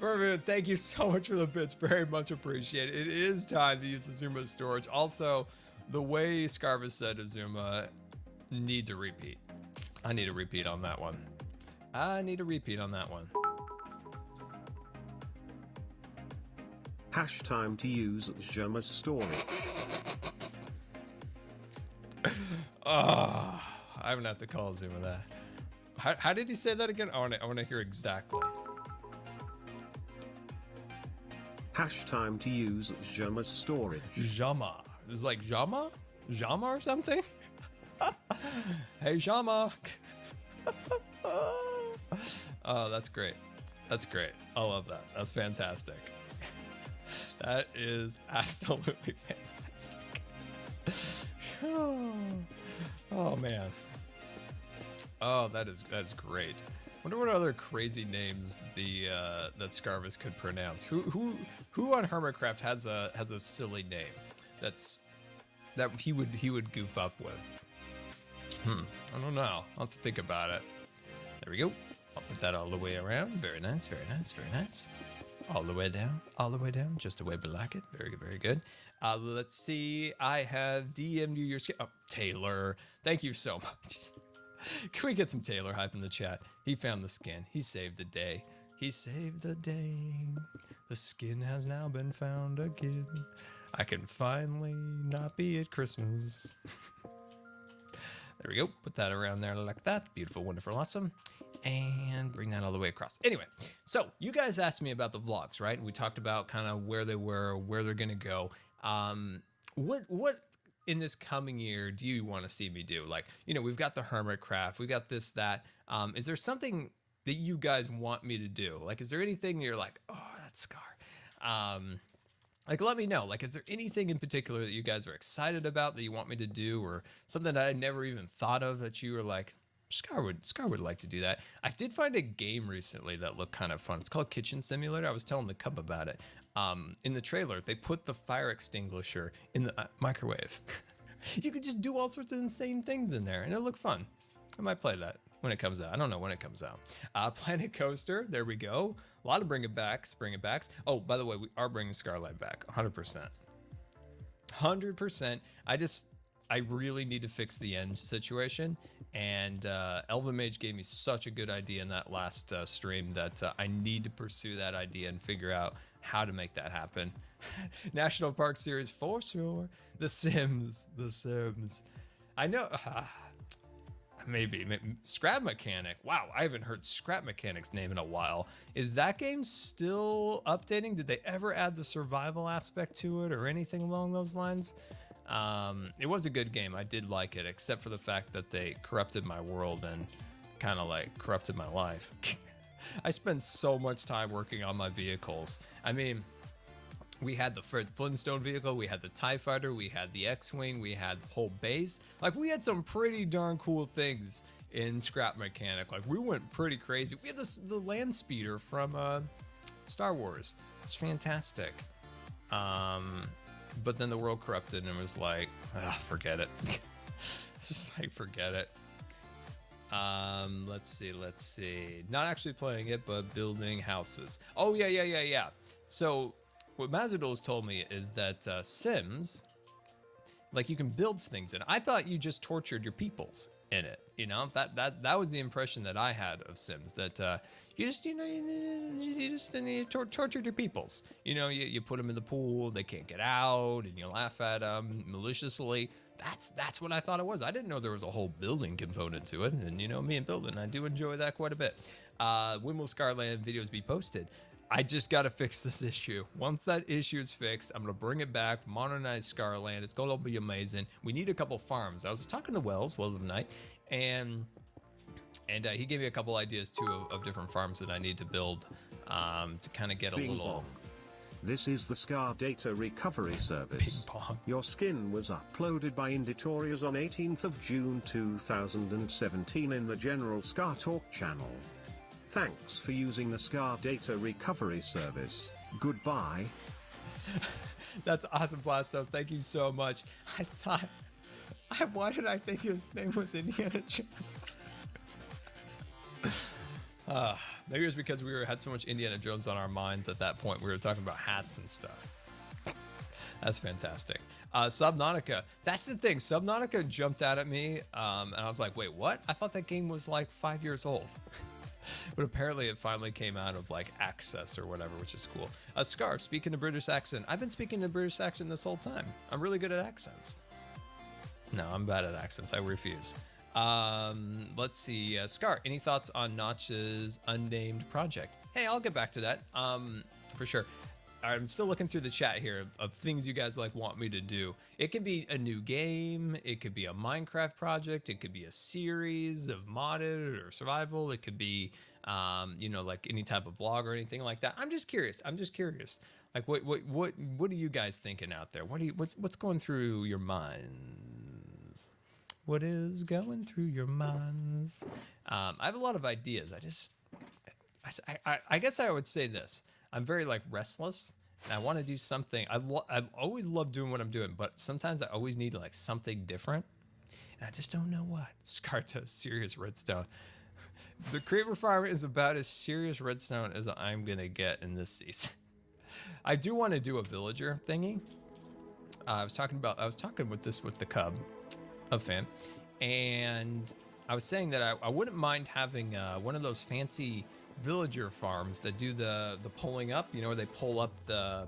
Speaker 1: Perfect. Thank you so much for the bits. Very much appreciated. It is time to use Azuma storage. Also, the way Scarvis said Azuma needs a repeat. I need a repeat on that one.
Speaker 3: Hash time to use Zhama's storage.
Speaker 1: Oh, I'm gonna have to call Azuma that. How did he say that again? I want to hear exactly.
Speaker 3: Hash time to use Zhama's storage.
Speaker 1: Jama. It's like Jama? Jama or something? Hey, Jama. Oh, that's great. That's great. I love that. That's fantastic. That is absolutely fantastic. Oh man. Oh, that's great. Wonder what other crazy names that Scarvis could pronounce. Who on Hermitcraft has a silly name that he would goof up with? I don't know. I'll have to think about it. There we go. I'll put that all the way around. Very nice, very nice, very nice. All the way down, just the way we like it. Very good, very good. Let's see. I have DM'd you your skin. Oh, Taylor, thank you so much. Can we get some Taylor hype in the chat? He found the skin. He saved the day. He saved the day. The skin has now been found again. I can finally not be at Christmas. There we go. Put that around there like that. Beautiful, wonderful, awesome. And bring that all the way across. Anyway, so you guys asked me about the vlogs, right? We talked about kind of where they were, where they're gonna go. What in this coming year do you want to see me do? Like, you know, we've got the Hermitcraft, we got this, that. Is there something that you guys want me to do? Like, is there anything that you're like, oh, that's Scar? Like, let me know. Like, is there anything in particular that you guys are excited about that you want me to do, or something that I never even thought of that you were like, Scar would like to do that. I did find a game recently that looked kind of fun. It's called Kitchen Simulator. I was telling the cub about it. In the trailer, they put the fire extinguisher in the microwave. You could just do all sorts of insane things in there, and it looked fun. I might play that when it comes out. I don't know when it comes out. Planet Coaster, there we go. A lot of bring it backs. Oh, by the way, we are bringing Scarlight back, 100%. 100%. I really need to fix the end situation, and Elven Mage gave me such a good idea in that last stream that I need to pursue that idea and figure out how to make that happen. National Park Series for sure. The Sims. I know. Maybe Scrap Mechanic. Wow, I haven't heard Scrap Mechanic's name in a while. Is that game still updating? Did they ever add the survival aspect to it or anything along those lines? It was a good game. I did like it, except for the fact that they corrupted my world and kind of like corrupted my life. I spent so much time working on my vehicles. I mean, we had the Flintstone vehicle, we had the TIE Fighter, we had the X-Wing, we had the whole base. Like, we had some pretty darn cool things in Scrap Mechanic. Like, we went pretty crazy. We had the land speeder from Star Wars. It's fantastic. But then the world corrupted and it was like, forget it. It's just like, forget it. Let's see. Not actually playing it, but building houses. Oh, yeah. So what Mazadol's told me is that Sims, Like you can build things in it. I thought you just tortured your peoples in it. You know, that was the impression that I had of Sims. That you just, you know, you just tortured your peoples. You know, you put them in the pool, they can't get out, and you laugh at them maliciously. That's what I thought it was. I didn't know there was a whole building component to it. And you know, me and building, I do enjoy that quite a bit. When will Scarland videos be posted? I just got to fix this issue. Once that issue is fixed, I'm going to bring it back, modernize Scarland. It's going to be amazing. We need a couple farms. I was talking to Wells of Night, and he gave me a couple ideas too of different farms that I need to build to kind of get a little...
Speaker 3: Bong. This is the Scar Data Recovery Service. Your skin was uploaded by Inditorias on 18th of June 2017 in the General Scar Talk channel. Thanks for using the Scar Data Recovery Service. Goodbye.
Speaker 1: That's awesome, Plastos. Thank you so much. Why did I think his name was Indiana Jones? Maybe it was because we had so much Indiana Jones on our minds at that point. We were talking about hats and stuff. That's fantastic. Subnautica. That's the thing. Subnautica jumped out at me, and I was like, wait, what? I thought that game was like 5 years old. But apparently it finally came out of like access or whatever, which is cool. Scar, speaking a British accent. I've been speaking a British accent this whole time. I'm really good at accents. No, I'm bad at accents. I refuse. Let's see. Scar, any thoughts on Notch's unnamed project? Hey, I'll get back to that. For sure. I'm still looking through the chat here of things you guys like want me to do. It could be a new game. It could be a Minecraft project. It could be a series of modded or survival. It could be, you know, like any type of vlog or anything like that. I'm just curious. Like, what are you guys thinking out there? What's going through your minds? What is going through your minds? I have a lot of ideas. I guess I would say this. I'm very like restless, and I want to do something. I've always loved doing what I'm doing, but sometimes I always need like something different, and I just don't know what. Scar does serious redstone. The creeper farm is about as serious redstone as I'm gonna get in this season. I do want to do a villager thingy. I was talking with the Cub, a fan, and I was saying that I wouldn't mind having one of those fancy villager farms that do the pulling up, you know, where they pull up the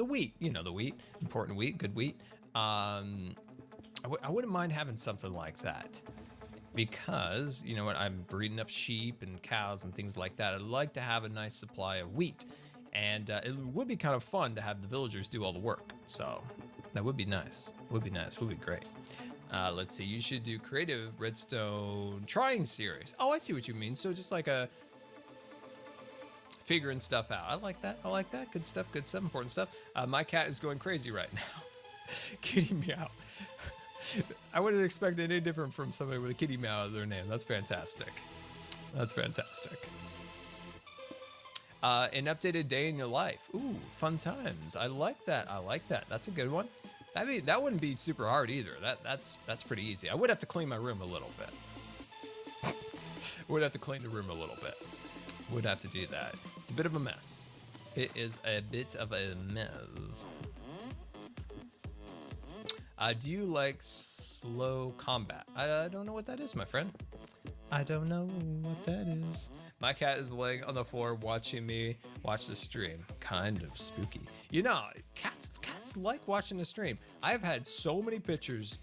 Speaker 1: wheat, you know, the wheat, important wheat, good wheat. I wouldn't mind having something like that, because you know what, I'm breeding up sheep and cows and things like that. I'd like to have a nice supply of wheat, and it would be kind of fun to have the villagers do all the work. So that would be nice. Would be great. Let's see, you should do creative redstone trying series. Oh, I see what you mean. So just like a figuring stuff out. I like that. Good stuff. Important stuff. My cat is going crazy right now. Kitty meow. I wouldn't expect any different from somebody with a kitty meow as their name. That's fantastic. An updated day in your life. Ooh, fun times. I like that. That's a good one. I mean, that wouldn't be super hard either. That's pretty easy. I would have to clean my room a little bit. Would have to clean the room a little bit. Would have to do that. It's a bit of a mess. It is a bit of a mess. Do you like slow combat? I don't know what that is, my friend. I don't know what that is. My cat is laying on the floor watching me watch the stream. Kind of spooky. You know, cats like watching the stream. I've had so many pictures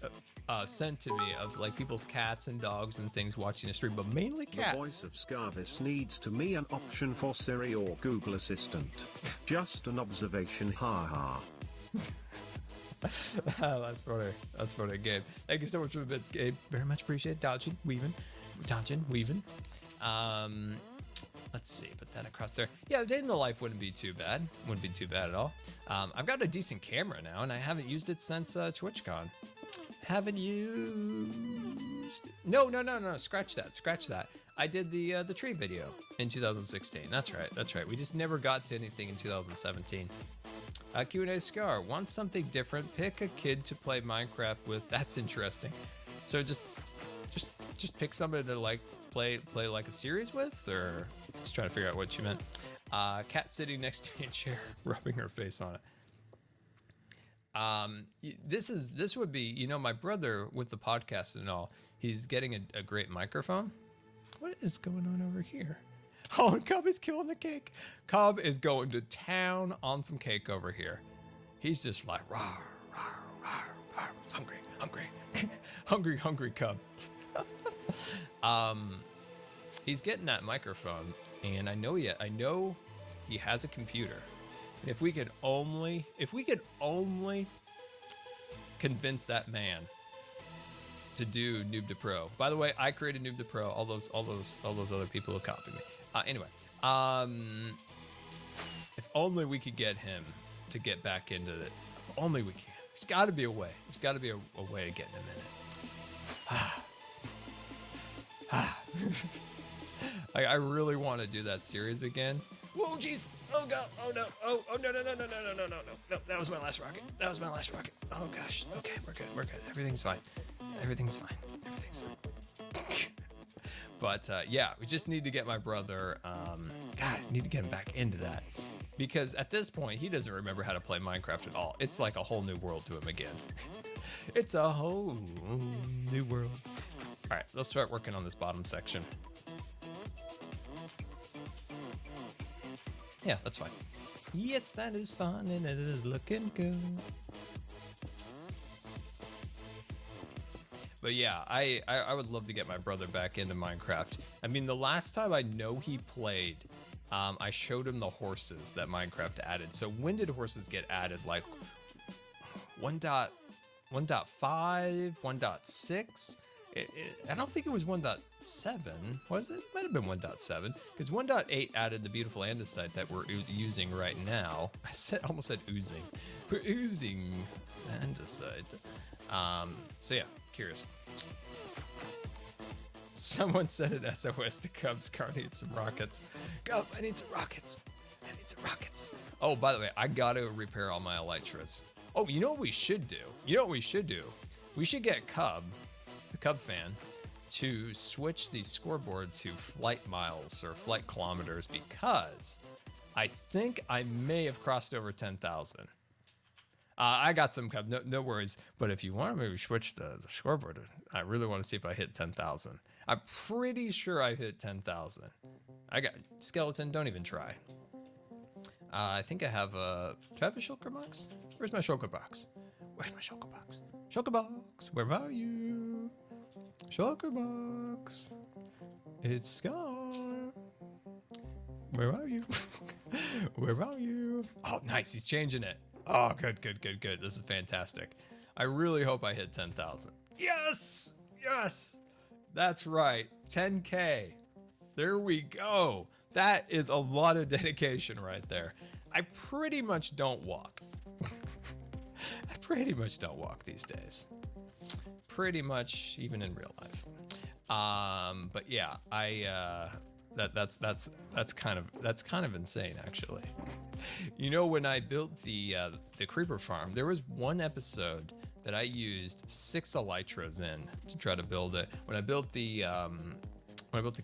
Speaker 1: sent to me of like people's cats and dogs and things watching the stream, but mainly cats.
Speaker 3: The voice of Scarvis needs to me an option for Siri or Google Assistant. Just an observation, ha ha.
Speaker 1: That's funny, Gabe. Thank you so much for the bits, Gabe. Very much appreciate it. Dodging, weaving. Let's see, put that across there. Yeah, a day in the life wouldn't be too bad. Wouldn't be too bad at all. I've got a decent camera now, and I haven't used it since TwitchCon. Haven't used... No. Scratch that. I did the tree video in 2016. That's right. We just never got to anything in 2017. Q&A Scar wants something different. Pick a kid to play Minecraft with. That's interesting. So just pick somebody to like play like a series with, or just trying to figure out what you meant. Cat sitting next to me in a chair, rubbing her face on it. This would be, you know, my brother with the podcast and all, he's getting a great microphone. What is going on over here? Oh, and Cub is killing the cake. Cub is going to town on some cake over here. He's just like, rawr, rawr, rawr, rawr. Hungry, hungry, hungry Cub. He's getting that microphone, and I know he has a computer. And if we could only convince that man to do Noob to Pro. By the way, I created Noob to Pro. All those other people who copied me. Anyway, if only we could get him to get back into it. If only we can. There's got to be a way. There's got to be a way of getting him in it. I really want to do that series again. Whoa, jeez. Oh, God. Oh, no. Oh, no. No, that was my last rocket. Oh, gosh. Okay, we're good. Everything's fine. Everything's fine. But, yeah, we just need to get my brother, God, I need to get him back into that. Because at this point, he doesn't remember how to play Minecraft at all. It's like a whole new world to him again. It's a whole new world. All right, so let's start working on this bottom section. Yeah, that's fine. Yes, that is fun, and it is looking good. But yeah, I would love to get my brother back into Minecraft. I mean, the last time I know he played, I showed him the horses that Minecraft added. So when did horses get added? Like 1.5, 1.6? I don't think it was 1.7, was it? Might have been 1.7, because 1.8 added the beautiful andesite that we're using right now. I almost said oozing. We're oozing andesite. So yeah, curious. Someone said an SOS to Cubs. Car needs some rockets. Cub, I need some rockets. Oh, by the way, I gotta repair all my elytras. Oh, you know what we should do? We should get Cub, the Cub fan, to switch the scoreboard to flight miles or flight kilometers, because I think I may have crossed over 10,000. I got some Cub, no worries. But if you want to maybe switch the scoreboard, I really want to see if I hit 10,000. I'm pretty sure I hit 10,000. I got skeleton, don't even try. I think I have a, do I have a shulker box? Where's my shulker box? Shulker box, where are you? Shulker box. It's Scar. Where are you? Where are you? Oh, nice, he's changing it. Oh, good. This is fantastic. I really hope I hit 10,000. Yes! That's right, 10K. There we go. That is a lot of dedication right there. I pretty much don't walk. These days. Pretty much even in real life. But yeah, that's kind of insane, actually. You know, when I built the creeper farm, there was one episode that I used 6 elytras in to try to build it. When I built the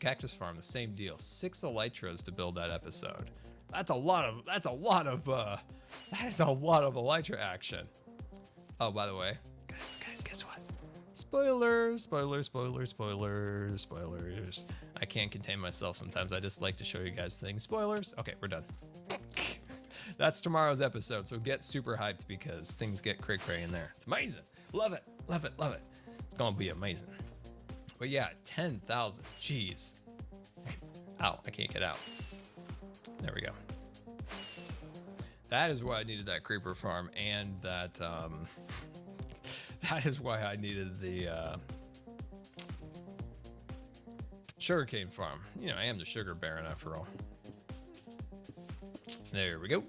Speaker 1: cactus farm, the same deal. 6 elytras to build that episode. That is a lot of elytra action. Oh, by the way, guys, guess what? Spoilers. I can't contain myself sometimes. I just like to show you guys things. Spoilers. Okay, we're done. That's tomorrow's episode, so get super hyped because things get cray-cray in there. It's amazing. Love it. It's gonna be amazing. But yeah, 10,000. Jeez. Ow, I can't get out. There we go. That is why I needed that creeper farm, and that that is why I needed the sugarcane farm. You know, I am the sugar baron after all. There we go.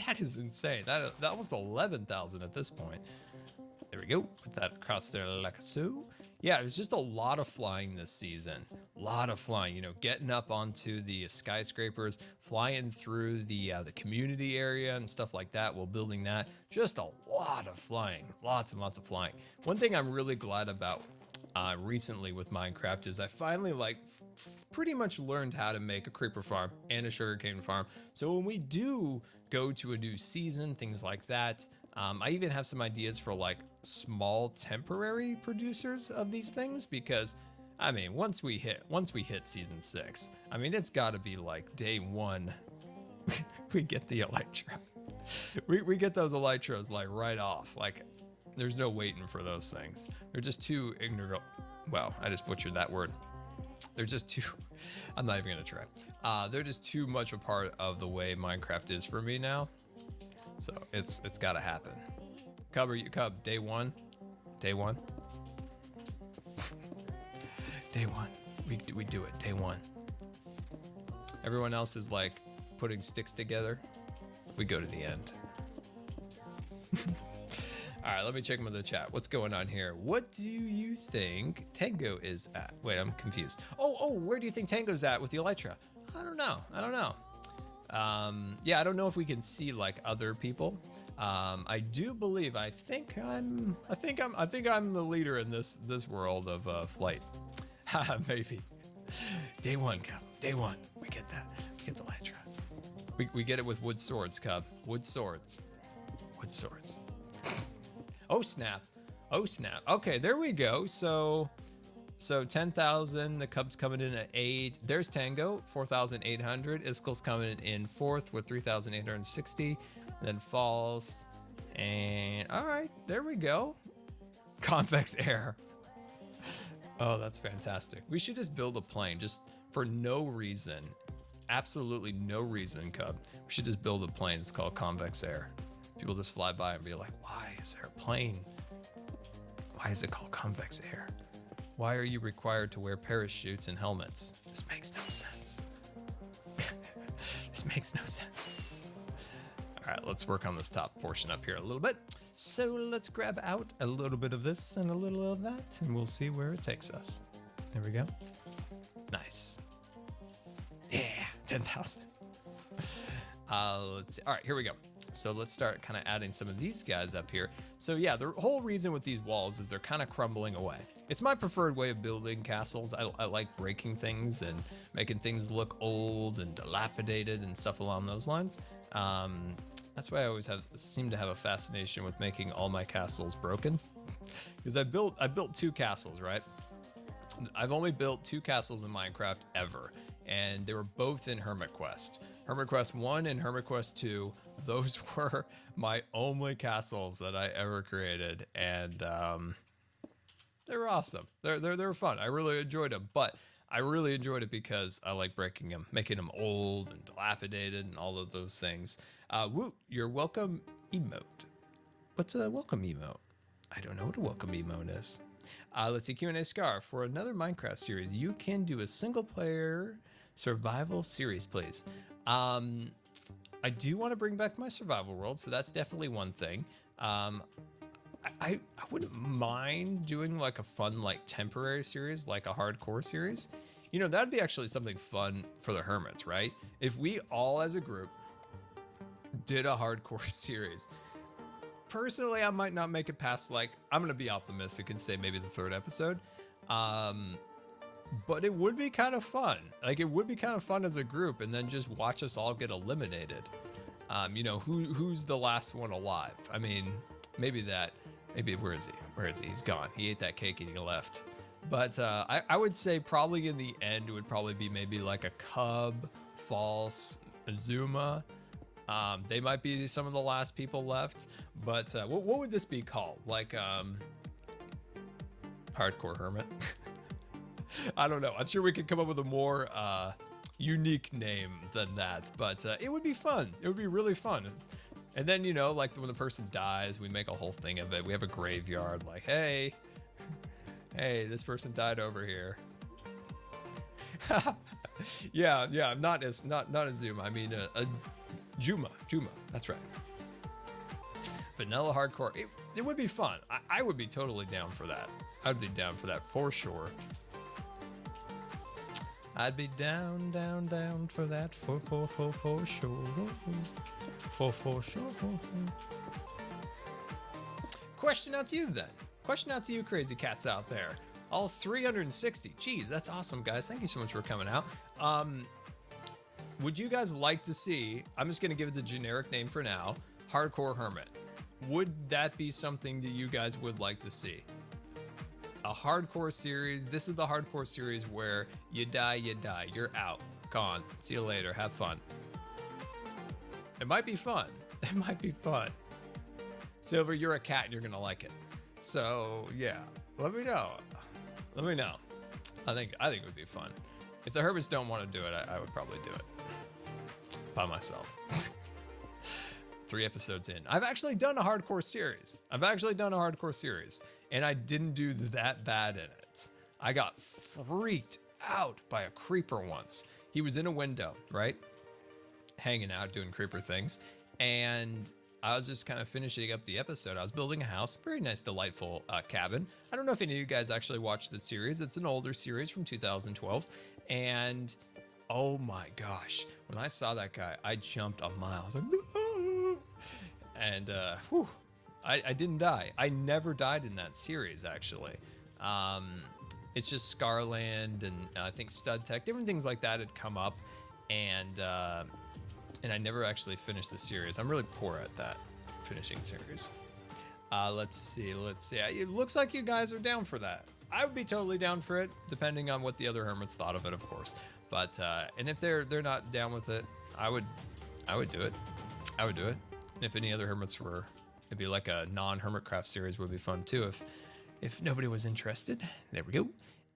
Speaker 1: That is insane. That was 11,000 at this point. There we go. Put that across there like so. Yeah, it was just a lot of flying this season. A lot of flying, you know, getting up onto the skyscrapers, flying through the community area and stuff like that while building that. Just a lot of flying. Lots and lots of flying. One thing I'm really glad about recently with Minecraft is I finally like pretty much learned how to make a creeper farm and a sugarcane farm. So when we do go to a new season, things like that, I even have some ideas for like small temporary producers of these things, because I mean, once we hit season 6, I mean, it's got to be like day 1 we get the elytra. We get those elytras like right off. Like there's no waiting for those things. They're just too ignorant. Well, I just butchered that word. They're just too, I'm not even gonna try. They're just too much a part of the way Minecraft is for me now. So it's gotta happen. Cub, day 1? Day 1? Day 1. We do it, day 1. Everyone else is like putting sticks together. We go to the end. All right, let me check them in the chat. What's going on here? What do you think Tango is at? Wait, I'm confused. Oh, where do you think Tango's at with the elytra? I don't know. Yeah, I don't know if we can see like other people. I do believe, I think I'm the leader in this world of flight. Maybe. Day 1, Cub. Day 1. We get that. We get the elytra. We get it with wood swords, Cub. Wood swords. Wood swords. Oh snap. Oh snap. Okay, there we go. So 10,000. The Cub's coming in at 8. There's Tango, 4,800. Iskel's coming in 4th with 3,860. Then False. And all right, there we go. Convex air. Oh, that's fantastic. We should just build a plane just for no reason. Absolutely no reason, Cub. We should just build a plane. It's called Convex Air. People just fly by and be like, why is there a plane? Why is it called Convex Air? Why are you required to wear parachutes and helmets? This makes no sense. This makes no sense. All right, let's work on this top portion up here a little bit. So let's grab out a little bit of this and a little of that, and we'll see where it takes us. There we go. Nice. Yeah, 10,000. Let's see. All right, here we go. So let's start kind of adding some of these guys up here. So yeah, the whole reason with these walls is they're kind of crumbling away. It's my preferred way of building castles. I like breaking things and making things look old and dilapidated and stuff along those lines. That's why I always seem to have a fascination with making all my castles broken. Because I built 2 castles, right? I've only built 2 castles in Minecraft ever, and they were both in Hermit Quest. Hermit Quest 1 and Hermit Quest 2, those were my only castles that I ever created, and they were awesome. They were fun. I really enjoyed them, but I really enjoyed it because I like breaking them, making them old and dilapidated and all of those things. Woot, your welcome emote. What's a welcome emote? I don't know what a welcome emote is. Let's see, Q&A Scar. For another Minecraft series, you can do a single player survival series, please. I do want to bring back my survival world, so that's definitely one thing. I wouldn't mind doing like a fun, like temporary series, like a hardcore series. You know, that'd be actually something fun for the Hermits, right? If we all as a group did a hardcore series. Personally, I might not make it past, like, I'm gonna be optimistic and say maybe the 3rd episode. But it would be kind of fun. Like, it would be kind of fun as a group, and then just watch us all get eliminated. You know, who's the last one alive? I mean, maybe where is he? Where is he? He's gone. He ate that cake and he left. But I would say probably in the end, it would probably be maybe like a Cub, False, Azuma. They might be some of the last people left, but what would this be called? Like Hardcore Hermit? I don't know. I'm sure we could come up with a more unique name than that, but it would be fun. It would be really fun. And then, you know, like when the person dies, we make a whole thing of it. We have a graveyard, like, hey, this person died over here. yeah, not a Zoom. I mean, a Juma, that's right. Vanilla hardcore, it would be fun. I would be totally down for that. I'd be down for that for sure. I'd be down for that for sure. For sure. Question out to you then. Question out to you crazy cats out there. All 360. Jeez, that's awesome, guys. Thank you so much for coming out. Would you guys like to see, I'm just going to give it the generic name for now, Hardcore Hermit. Would that be something that you guys would like to see? A hardcore series. This is the hardcore series where you die, you're out, gone. See you later, have fun. It might be fun. It might be fun. Silver, you're a cat and you're gonna like it. So yeah, let me know. Let me know. I think it would be fun. If the Hermits don't want to do it, I would probably do it by myself. 3 episodes in. I've actually done a hardcore series. And I didn't do that bad in it. I got freaked out by a creeper once. He was in a window, right? Hanging out, doing creeper things. And I was just kind of finishing up the episode. I was building a house, very nice, delightful cabin. I don't know if any of you guys actually watched the series. It's an older series from 2012. And oh my gosh, when I saw that guy, I jumped a mile. I was like, no! And whew, I didn't die. I never died in that series, actually. It's just Scarland and I think Stud Tech, different things like that had come up. And I never actually finished the series. I'm really poor at that, finishing series. Let's see. It looks like you guys are down for that. I would be totally down for it, depending on what the other Hermits thought of it, of course. But and if they're not down with it, I would do it. I would do it. And if any other Hermits were, it'd be like a non-Hermitcraft series would be fun too. If nobody was interested, there we go.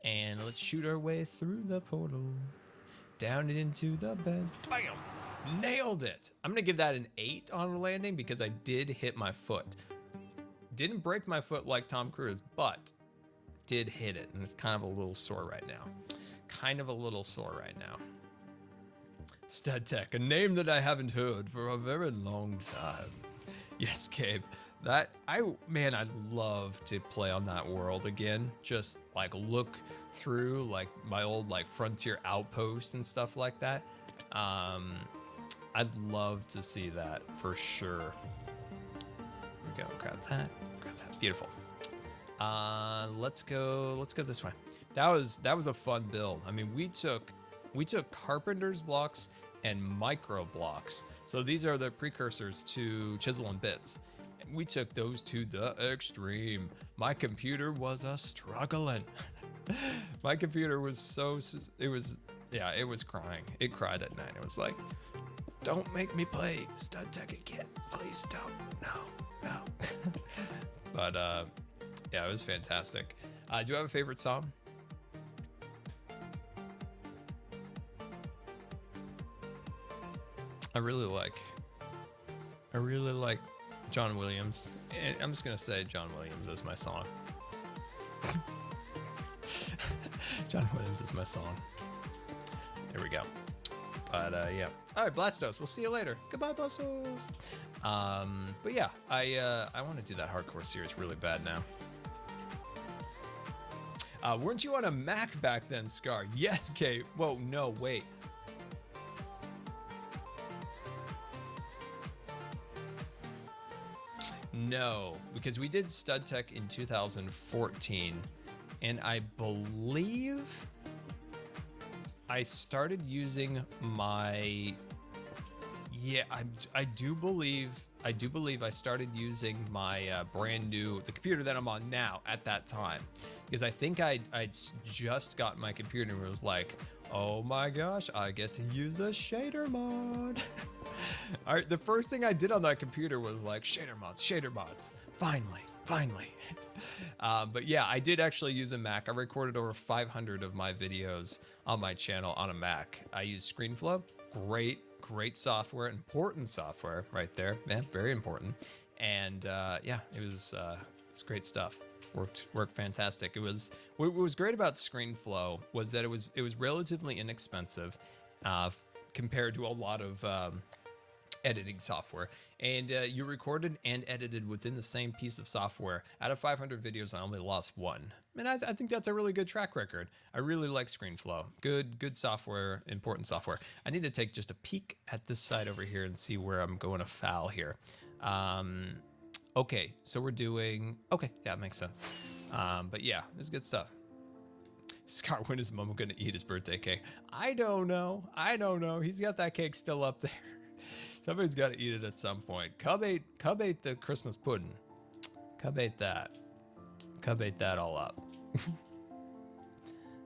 Speaker 1: And let's shoot our way through the portal, down and into the bed. Bam! Nailed it. I'm gonna give that an 8 on the landing because I did hit my foot. Didn't break my foot like Tom Cruise, but did hit it, and it's kind of a little sore right now. Stud Tech, a name that I haven't heard for a very long time. Yes, Gabe. Man, I'd love to play on that world again. Just like look through like my old like Frontier Outpost and stuff like that. I'd love to see that for sure. Here we go. Grab that. Beautiful. Let's go this way. That was a fun build. I mean, we took carpenter's blocks and micro blocks. So these are the precursors to chisel and bits. We took those to the extreme. My computer was a struggling. My computer was it was crying. It cried at night. It was like, don't make me play Stud Tech again. Please don't. No. But yeah, it was fantastic. Do you have a favorite song? I really like John Williams. And I'm just gonna say John Williams is my song. John Williams is my song. There we go. But yeah. All right, Blastos. We'll see you later. Goodbye, Blastos. But yeah, I want to do that hardcore series really bad now. Weren't you on a Mac back then, Scar? Yes, Kate. Whoa, no, wait. No, because we did Stud Tech in 2014, and I believe I started using my, I do believe I started using my brand new, the computer that I'm on now at that time, because I think I'd just got my computer and it was like, oh my gosh, I get to use the shader mod. All right, the first thing I did on that computer was like shader mods. Finally. But yeah, I did actually use a Mac. I recorded over 500 of my videos on my channel on a Mac. I use ScreenFlow. Great software, important software right there, man, very important. And yeah, it's great stuff. Worked fantastic. What was great about ScreenFlow was that it was relatively inexpensive compared to a lot of editing software, and you recorded and edited within the same piece of software. Out of 500 videos, I only lost one. And I think that's a really good track record. I really like ScreenFlow. Good software, important software. I need to take just a peek at this side over here and see where I'm going afoul here. Okay, so we're doing, okay, yeah, that makes sense. But yeah, it's good stuff. Scar, when is Mom gonna eat his birthday cake? I don't know. I don't know. He's got that cake still up there. Somebody's got to eat it at some point. Cub ate the Christmas pudding. Cub ate that. Cub ate that all up.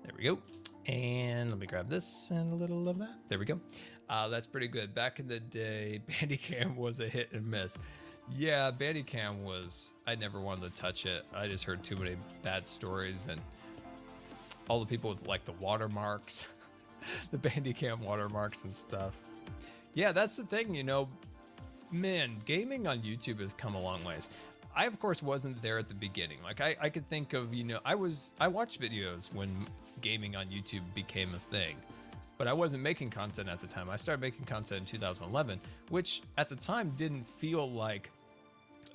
Speaker 1: There we go. And let me grab this and a little of that. There we go. That's pretty good. Back in the day, Bandicam was a hit and miss. Yeah, Bandicam was, I never wanted to touch it. I just heard too many bad stories, and all the people with like the watermarks, the Bandicam watermarks and stuff. Yeah, that's the thing, you know, man, gaming on YouTube has come a long ways. I, of course, wasn't there at the beginning. Like, I could think of, you know, I watched videos when gaming on YouTube became a thing, but I wasn't making content at the time. I started making content in 2011, which at the time didn't feel like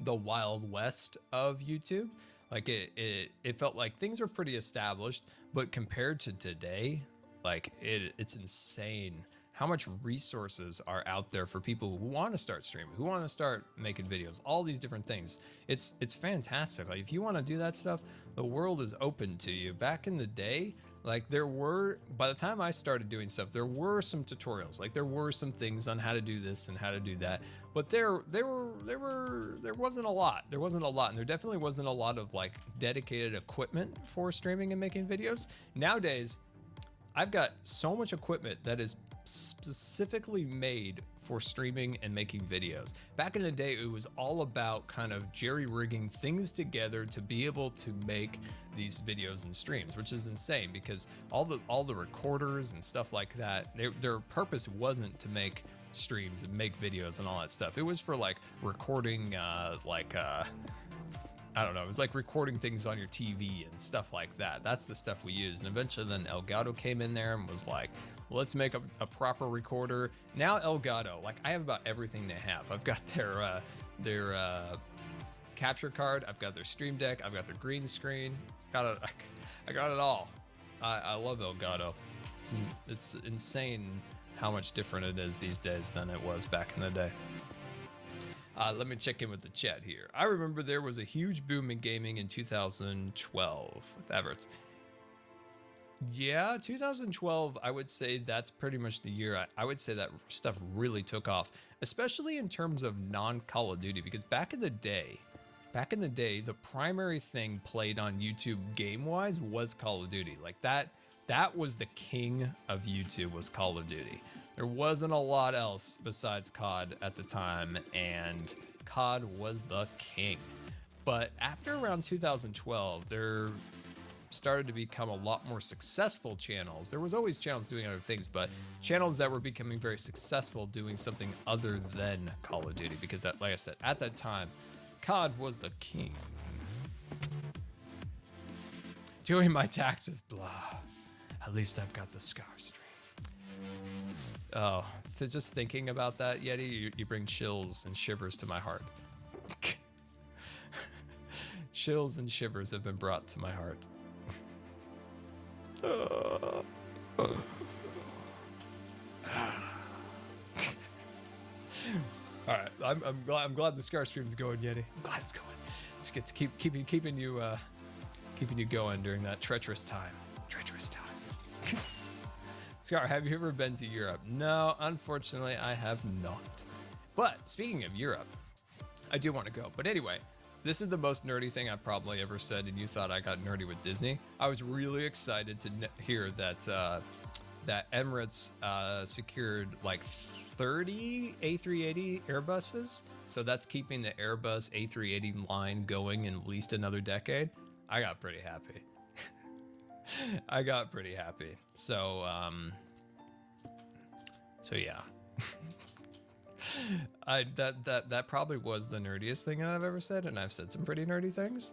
Speaker 1: the Wild West of YouTube. Like, it felt like things were pretty established, but compared to today, like, it's insane how much resources are out there for people who want to start streaming, who want to start making videos, all these different things. It's fantastic. Like, if you want to do that stuff, the world is open to you. Back in the day, like, there were, by the time I started doing stuff, there were some tutorials. Like, there were some things on how to do this and how to do that, but there wasn't a lot. There wasn't a lot, and there definitely wasn't a lot of like dedicated equipment for streaming and making videos. Nowadays, I've got so much equipment that is specifically made for streaming and making videos. Back in the day, it was all about kind of jerry-rigging things together to be able to make these videos and streams, which is insane because all the recorders and stuff like that, their purpose wasn't to make streams and make videos and all that stuff. It was for like recording I don't know, it was like recording things on your TV and stuff like that. That's the stuff we used. And eventually then Elgato came in there and was like, let's make a proper recorder. Now Elgato, like, I have about everything they have. I've got their capture card, I've got their Stream Deck, I've got their green screen. I got it all. I love Elgato. It's insane how much different it is these days than it was back in the day. Let me check in with the chat here. I remember there was a huge boom in gaming in 2012 with Everts. Yeah, 2012, I would say that's pretty much the year I would say that stuff really took off, especially in terms of non-Call of Duty, because back in the day, the primary thing played on YouTube game-wise was Call of Duty. Like, that was the king of YouTube, was Call of Duty. There wasn't a lot else besides COD at the time, and COD was the king. But after around 2012, there started to become a lot more successful channels. There was always channels doing other things, but channels that were becoming very successful doing something other than Call of Duty, because that, like I said, at that time, COD was the king. Doing my taxes, blah. At least I've got the Scar stream. Oh, just thinking about that, Yeti, you bring chills and shivers to my heart. Chills and shivers have been brought to my heart. All right, I'm glad the Scar stream's going, Yeti. I'm glad it's going. It's keeping you going during that treacherous time. Scar, have you ever been to Europe? No, unfortunately, I have not. But speaking of Europe, I do want to go. But anyway, this is the most nerdy thing I've probably ever said, and you thought I got nerdy with Disney. I was really excited to hear that that Emirates secured like 30 A380 Airbuses. So that's keeping the Airbus A380 line going in at least another decade. I got pretty happy. So yeah. That probably was the nerdiest thing that I've ever said, and I've said some pretty nerdy things.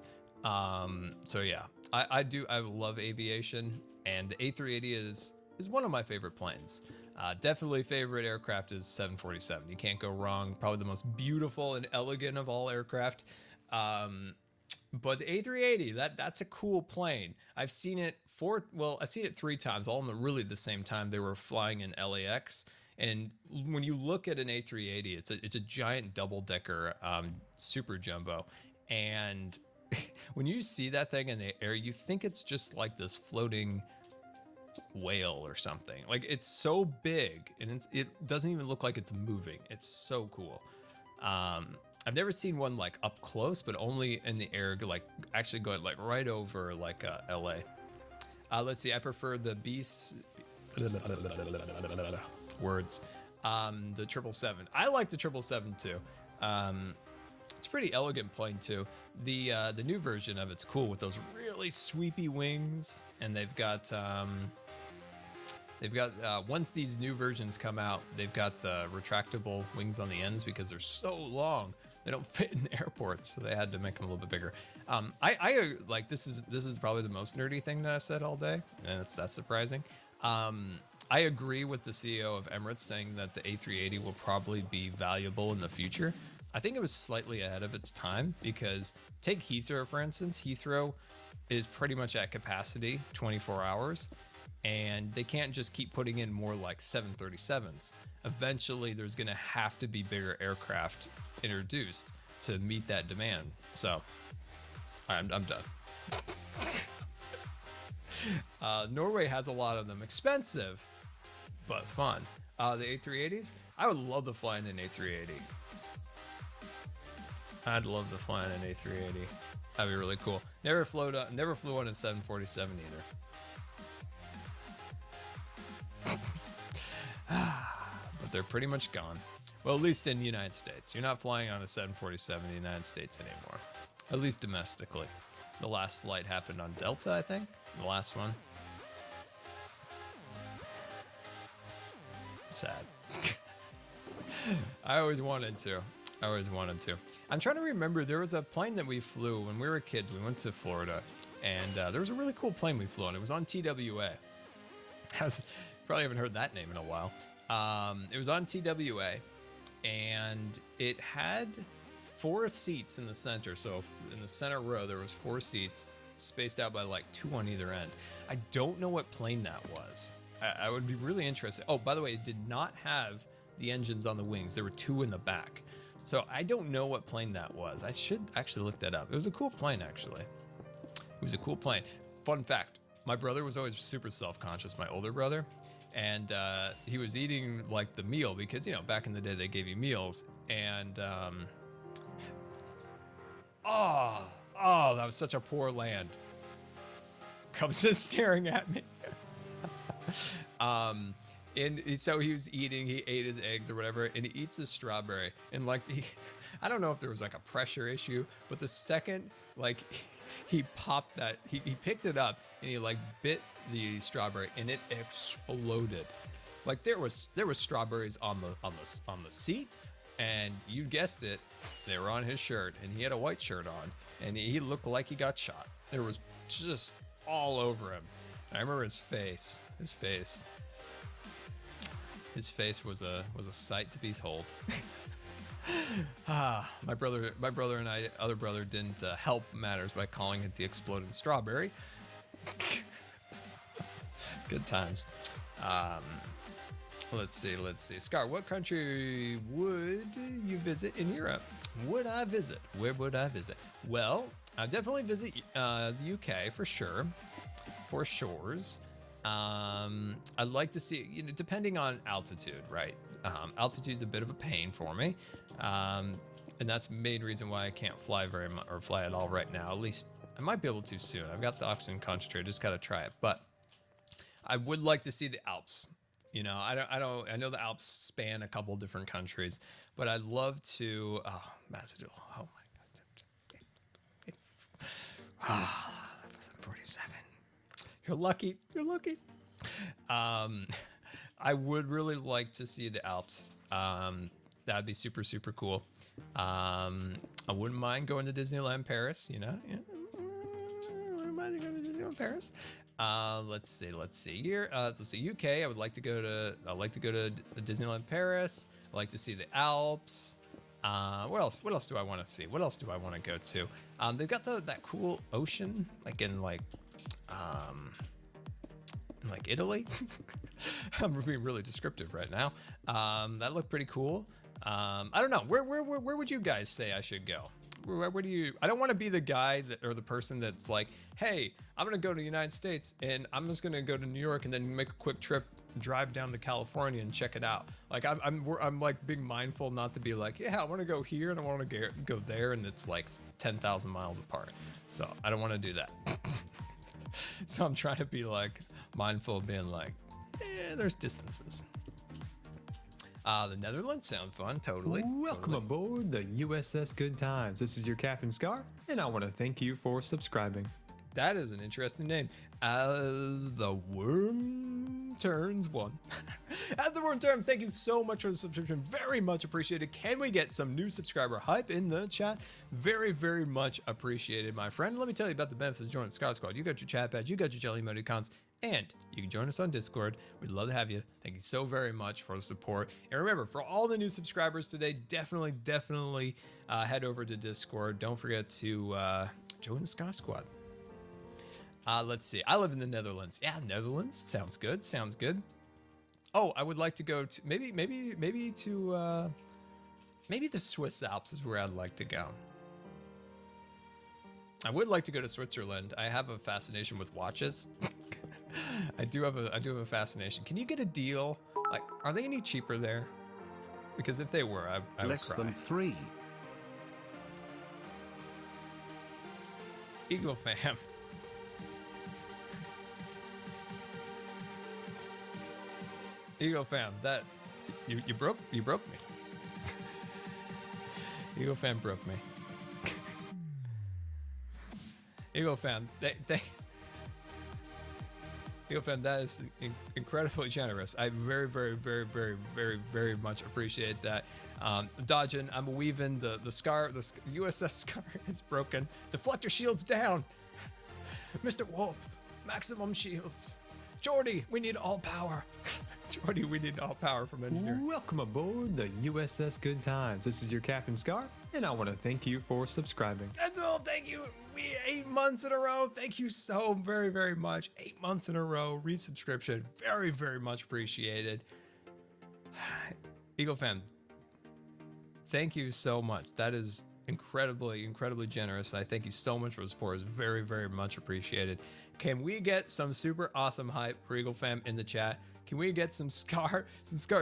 Speaker 1: So yeah, I love aviation, and the A380 is one of my favorite planes. Definitely favorite aircraft is 747. You can't go wrong. Probably the most beautiful and elegant of all aircraft. But the A380, that's a cool plane. I've seen it I've seen it 3 times, all in really the same time. They were flying in LAX. And when you look at an A380, it's a giant double-decker super jumbo. And when you see that thing in the air, you think it's just like this floating whale or something. Like, it's so big, and it doesn't even look like it's moving. It's so cool. I've never seen one like up close, but only in the air, like actually going like right over like LA. Let's see, I prefer the beast words. The 777. I like the 777 too. It's a pretty elegant plane too. The new version of it's cool with those really sweepy wings, and they've got once these new versions come out, they've got the retractable wings on the ends because they're so long. They don't fit in airports, so they had to make them a little bit bigger. I like this is probably the most nerdy thing that I've said all day, and that's surprising. I agree with the CEO of Emirates saying that the A380 will probably be valuable in the future. I think it was slightly ahead of its time because take Heathrow, for instance. Heathrow is pretty much at capacity 24 hours, and they can't just keep putting in more like 737s. Eventually, there's going to have to be bigger aircraft introduced to meet that demand. So, I'm done. Norway has a lot of them. Expensive, but fun. The A380s, I would love to fly in an A380. I'd love to fly in an A380. That'd be really cool. Never flew one in 747 either. But they're pretty much gone. Well, at least in the United States. You're not flying on a 747 in the United States anymore. At least domestically. The last flight happened on Delta, I think. The last one. Sad. I always wanted to. I'm trying to remember, there was a plane that we flew when we were kids. We went to Florida, and there was a really cool plane we flew on. It was on TWA. Probably haven't heard that name in a while. It was on TWA, and it had 4 seats in the center. So in the center row, there was 4 seats spaced out by like 2 on either end. I don't know what plane that was. I would be really interested. Oh, by the way, it did not have the engines on the wings. There were 2 in the back. So I don't know what plane that was. I should actually look that up. It was a cool plane, actually. It was a cool plane. Fun fact, my brother was always super self-conscious, my older brother. And he was eating like the meal because, you know, back in the day they gave you meals. And, oh, that was such a poor land. Cub's just staring at me. And so he was eating, he ate his eggs or whatever, and he eats this strawberry. And like, I don't know if there was like a pressure issue, but the second, like, he popped that, he picked it up and he like bit the strawberry and it exploded. Like there was strawberries on the seat, and you guessed it, they were on his shirt, and he had a white shirt on, and he looked like he got shot. There was just all over him. And I remember his face was a sight to behold. My brother and other brother didn't help matters by calling it the exploding strawberry. Good times. Let's see. Scar, what country would you visit in Europe? Would I visit? Where would I visit? Well, I'd definitely visit the UK for sure. For shores. I'd like to see, you know, depending on altitude, right? Altitude's a bit of a pain for me. And that's the main reason why I can't fly very much or fly at all right now. At least I might be able to soon. I've got the oxygen concentrator, just gotta try it. But I would like to see the Alps. You know, I know the Alps span a couple different countries, but I'd love to, Mazadil, oh my God. 47. You're lucky. I would really like to see the Alps. That'd be super, super cool. I wouldn't mind going to Disneyland Paris, you know? Yeah. I wouldn't mind going to Disneyland Paris. Let's see here. So UK, I would like to go to Disneyland Paris. I'd like to see the Alps. What else do I want to see? What else do I want to go to? They've got that cool ocean, like in Italy. I'm being really descriptive right now. That looked pretty cool. I don't know. Where would you guys say I should go? What do you? I don't want to be the guy that or the person that's like, hey, I'm gonna go to the United States and I'm just gonna go to New York and then make a quick trip, drive down to California and check it out. Like I'm like being mindful not to be like, yeah, I want to go here and I want to go there, and it's like 10,000 miles apart. So I don't want to do that. So I'm trying to be like mindful of being like, there's distances. The Netherlands sound fun, totally.
Speaker 2: Welcome aboard the USS Good Times. This is your Captain Scar, and I want to thank you for subscribing.
Speaker 1: That is an interesting name. As the worm turns one. As the worm turns, thank you so much for the subscription. Very much appreciated. Can we get some new subscriber hype in the chat? Very, very much appreciated, my friend. Let me tell you about the benefits of joining the Scar Squad. You got your chat badge, you got your jelly emoticons, and you can join us on Discord. We'd love to have you. Thank you so very much for the support. And remember, for all the new subscribers today, definitely head over to Discord. Don't forget to join the Scar Squad. Let's see. I live in the Netherlands. Yeah, Netherlands. Sounds good. Sounds good. Oh, I would like to go to maybe the Swiss Alps is where I'd like to go. I would like to go to Switzerland. I have a fascination with watches. I do have a fascination. Can you get a deal? Like, are they any cheaper there? Because if they were, I would
Speaker 3: Less
Speaker 1: cry.
Speaker 3: than 3.
Speaker 1: Eagle fam. Eagle fam, that you broke me. Eagle fam broke me. Eagle fam, Eagle fam, that is incredibly generous. I very much appreciate that. Dodging, I'm weaving the USS Scar is broken. Deflector shields down. Mr. Wolf, maximum shields. Jordy, we need all power. Jordy, we need all power from engineering.
Speaker 2: Welcome aboard the USS Good Times. This is your Captain Scar, and I want to thank you for subscribing.
Speaker 1: That's all. Thank you. 8 months in a row. Thank you so very much. 8 months in a row. Resubscription. Very much appreciated. Eagle fan, thank you so much. That is incredibly generous. I thank you so much for the support. It's very much appreciated. Can we get some super awesome hype for Eagle fam in the chat? Can we get some scar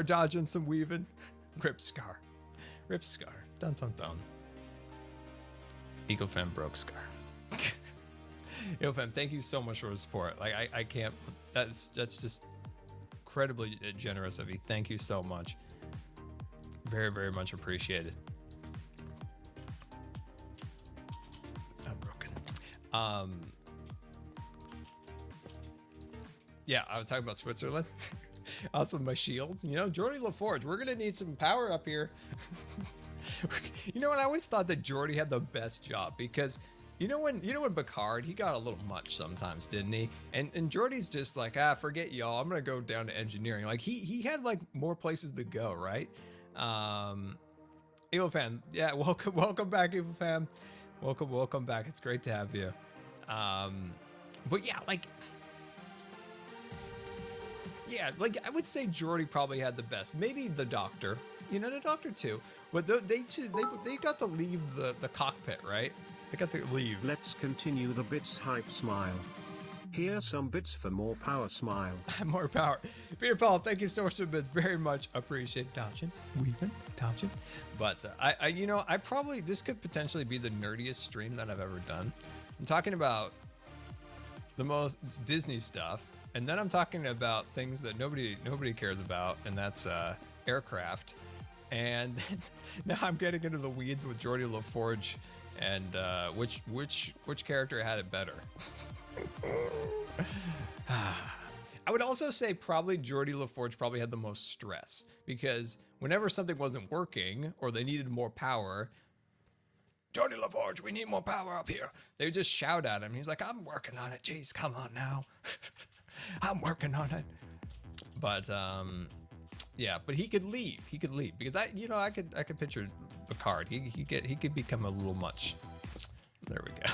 Speaker 1: dodging, some weaving? Rip Scar. Dun. Eagle fam broke Scar. Eagle fam, thank you so much for the support. Like I can't. That's just incredibly generous of you. Thank you so much. Very much appreciated. I'm broken. Yeah, I was talking about Switzerland. Also, my shields. You know, Jordy LaForge, we're gonna need some power up here. You know what? I always thought that Jordy had the best job because you know when Picard, he got a little much sometimes, didn't he? And Jordy's just like, forget y'all. I'm gonna go down to engineering. Like he had like more places to go, right? Eagle fam, yeah, welcome back, Eagle fam. Welcome back. It's great to have you. But yeah, like I would say Jordy probably had the best. Maybe the Doctor, the Doctor too. But they got to leave the cockpit, right? They got to leave.
Speaker 3: Let's continue the bits hype smile. Here's some bits for more power smile.
Speaker 1: More power. Peter Paul, thank you so much for the bits. Very much appreciate dodging, weaving, dodging. But I probably, this could potentially be the nerdiest stream that I've ever done. I'm talking about the most Disney stuff. And then I'm talking about things that nobody cares about, and that's aircraft. And now I'm getting into the weeds with Jordy LaForge and which character had it better. I would also say probably Jordy LaForge probably had the most stress because whenever something wasn't working or they needed more power, Jordy LaForge, we need more power up here. They would just shout at him. He's like, I'm working on it. Jeez, come on now. I'm working on it. But yeah, but he could leave. He could leave because I could picture Picard. He could become a little much. There we go.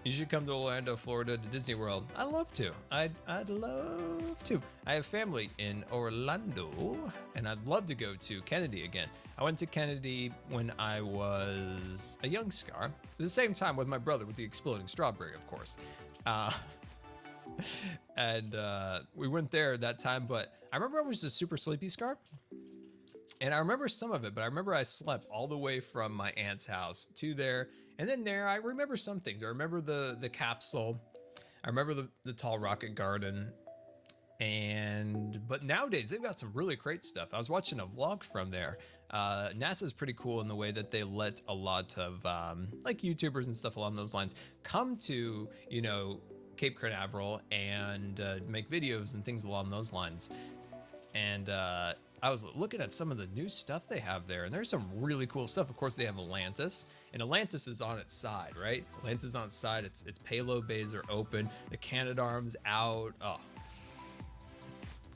Speaker 1: You should come to Orlando, Florida to Disney World. I'd love to. I'd love to. I have family in Orlando, and I'd love to go to Kennedy again. I went to Kennedy when I was a young Scar. At the same time with my brother with the exploding strawberry, of course. And we went there that time, but I remember I was a super sleepy Scar. And I remember some of it, but I remember I slept all the way from my aunt's house to there. And then there, I remember some things. I remember the capsule. I remember the tall rocket garden. But nowadays, they've got some really great stuff. I was watching a vlog from there. NASA's pretty cool in the way that they let a lot of like YouTubers and stuff along those lines come to, you know, Cape Canaveral and make videos and things along those lines. And I was looking at some of the new stuff they have there, and there's some really cool stuff. Of course, they have Atlantis, and Atlantis is on its side, right? Atlantis is on its side. Its payload bays are open. The Canadarm's out. Oh,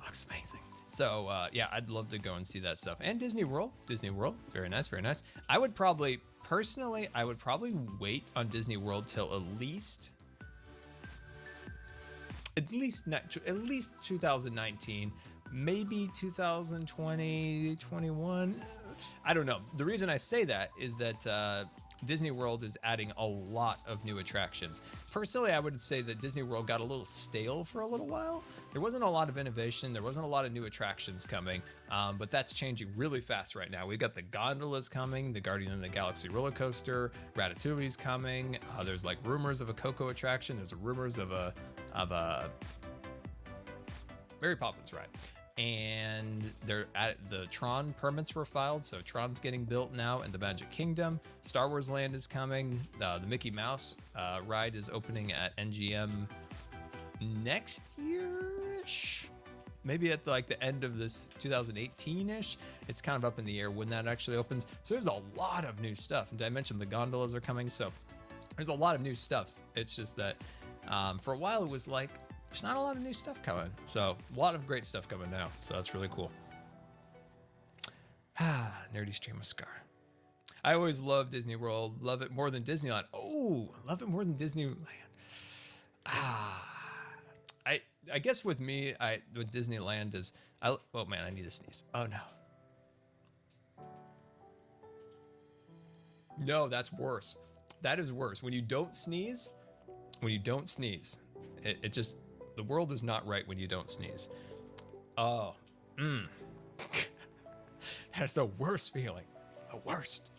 Speaker 1: looks amazing. So yeah, I'd love to go and see that stuff. And Disney World, very nice, very nice. I would probably, personally, wait on Disney World till at least 2019. Maybe 2020, 21. I don't know. The reason I say that is that Disney World is adding a lot of new attractions. Personally, I would say that Disney World got a little stale for a little while. There wasn't a lot of innovation. There wasn't a lot of new attractions coming, but that's changing really fast right now. We've got the gondolas coming, the Guardian of the Galaxy roller coaster, Ratatouille's coming. There's like rumors of a Coco attraction. There's rumors of a Mary Poppins ride. And they're at the Tron permits were filed, so Tron's getting built now in the Magic Kingdom. Star Wars Land is coming. The Mickey Mouse ride is opening at NGM next year-ish. Maybe at like the end of this 2018-ish. It's kind of up in the air when that actually opens. So there's a lot of new stuff. And I mentioned the gondolas are coming, so there's a lot of new stuff. It's just that for a while it was like, there's not a lot of new stuff coming. So a lot of great stuff coming now. So that's really cool. Nerdy stream with Scar. I always love Disney World. Love it more than Disneyland. Oh, love it more than Disneyland. I guess with me, with Disneyland is, oh man, I need to sneeze. Oh no. No, that's worse. That is worse. When you don't sneeze, it just, the world is not right when you don't sneeze. Oh, that's the worst feeling. The worst.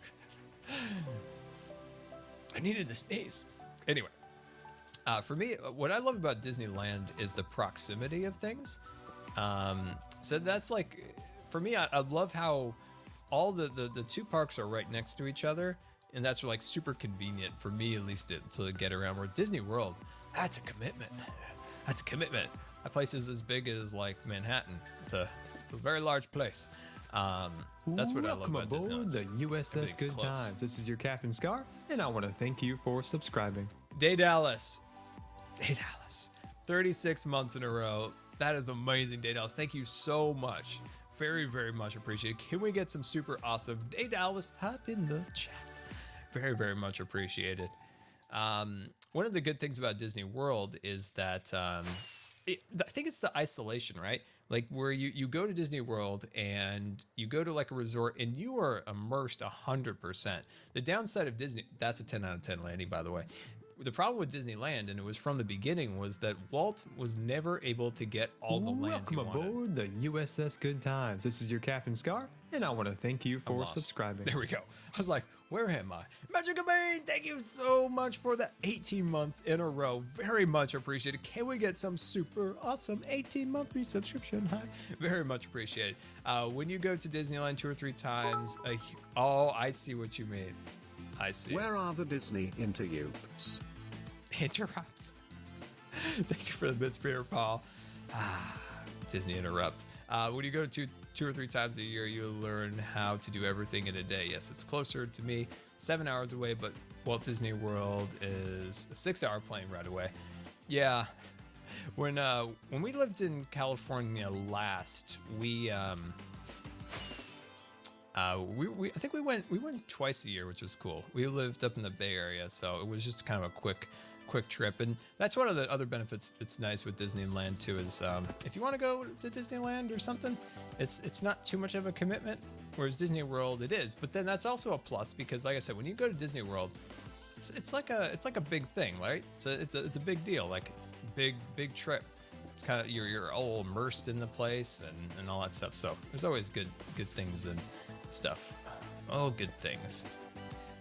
Speaker 1: I needed to sneeze. Anyway, for me, what I love about Disneyland is the proximity of things. So that's like, for me, I love how all the two parks are right next to each other. And that's like super convenient for me, at least to get around. Where Disney World, that's a commitment. That's a commitment. That place is as big as like Manhattan. It's a very large place. That's what I love about Disney.
Speaker 2: Welcome aboard the USS Good Times. This is your Captain Scar, and I want to thank you for subscribing.
Speaker 1: Day Dallas. 36 months in a row. That is amazing, Day Dallas. Thank you so much. Very, very much appreciated. Can we get some super awesome Day Dallas? Hop in the chat. Very, very much appreciated. One of the good things about Disney World is that I think it's the isolation, right? Like where you go to Disney World and you go to like a resort and you are immersed 100%. The downside of Disney, that's a 10 out of 10 landing, by the way. The problem with Disneyland, and it was from the beginning, was that Walt was never able to get all the land he wanted.
Speaker 2: Welcome aboard the USS Good Times. This is your Captain Scar, and I want to thank you for subscribing.
Speaker 1: There we go. I was like, where am I? Magic Bean, thank you so much for that 18 months in a row. Very much appreciated. Can we get some super awesome 18-month resubscription? Hi. Very much appreciated. When you go to Disneyland 2 or 3 times, oh, I see what you mean. I see.
Speaker 3: Where are the Disney interrupts?
Speaker 1: Interrupts. Thank you for the bits, Peter Paul. Disney interrupts. When you go to 2 or 3 times a year, you'll learn how to do everything in a day. Yes, it's closer to me, 7 hours away, but Walt Disney World is a 6-hour plane ride away. Yeah. When we lived in California last, I think we went twice a year, which was cool. We lived up in the Bay Area, so it was just kind of a quick quick trip. And that's one of the other benefits that's nice with Disneyland too, is if you want to go to Disneyland or something, it's not too much of a commitment, whereas Disney World it is. But then that's also a plus, because like I said, when you go to Disney World, it's like a big thing, right? It's a big deal, like big trip. It's kind of, you're all immersed in the place and all that stuff. So there's always good things and stuff. Oh, good things.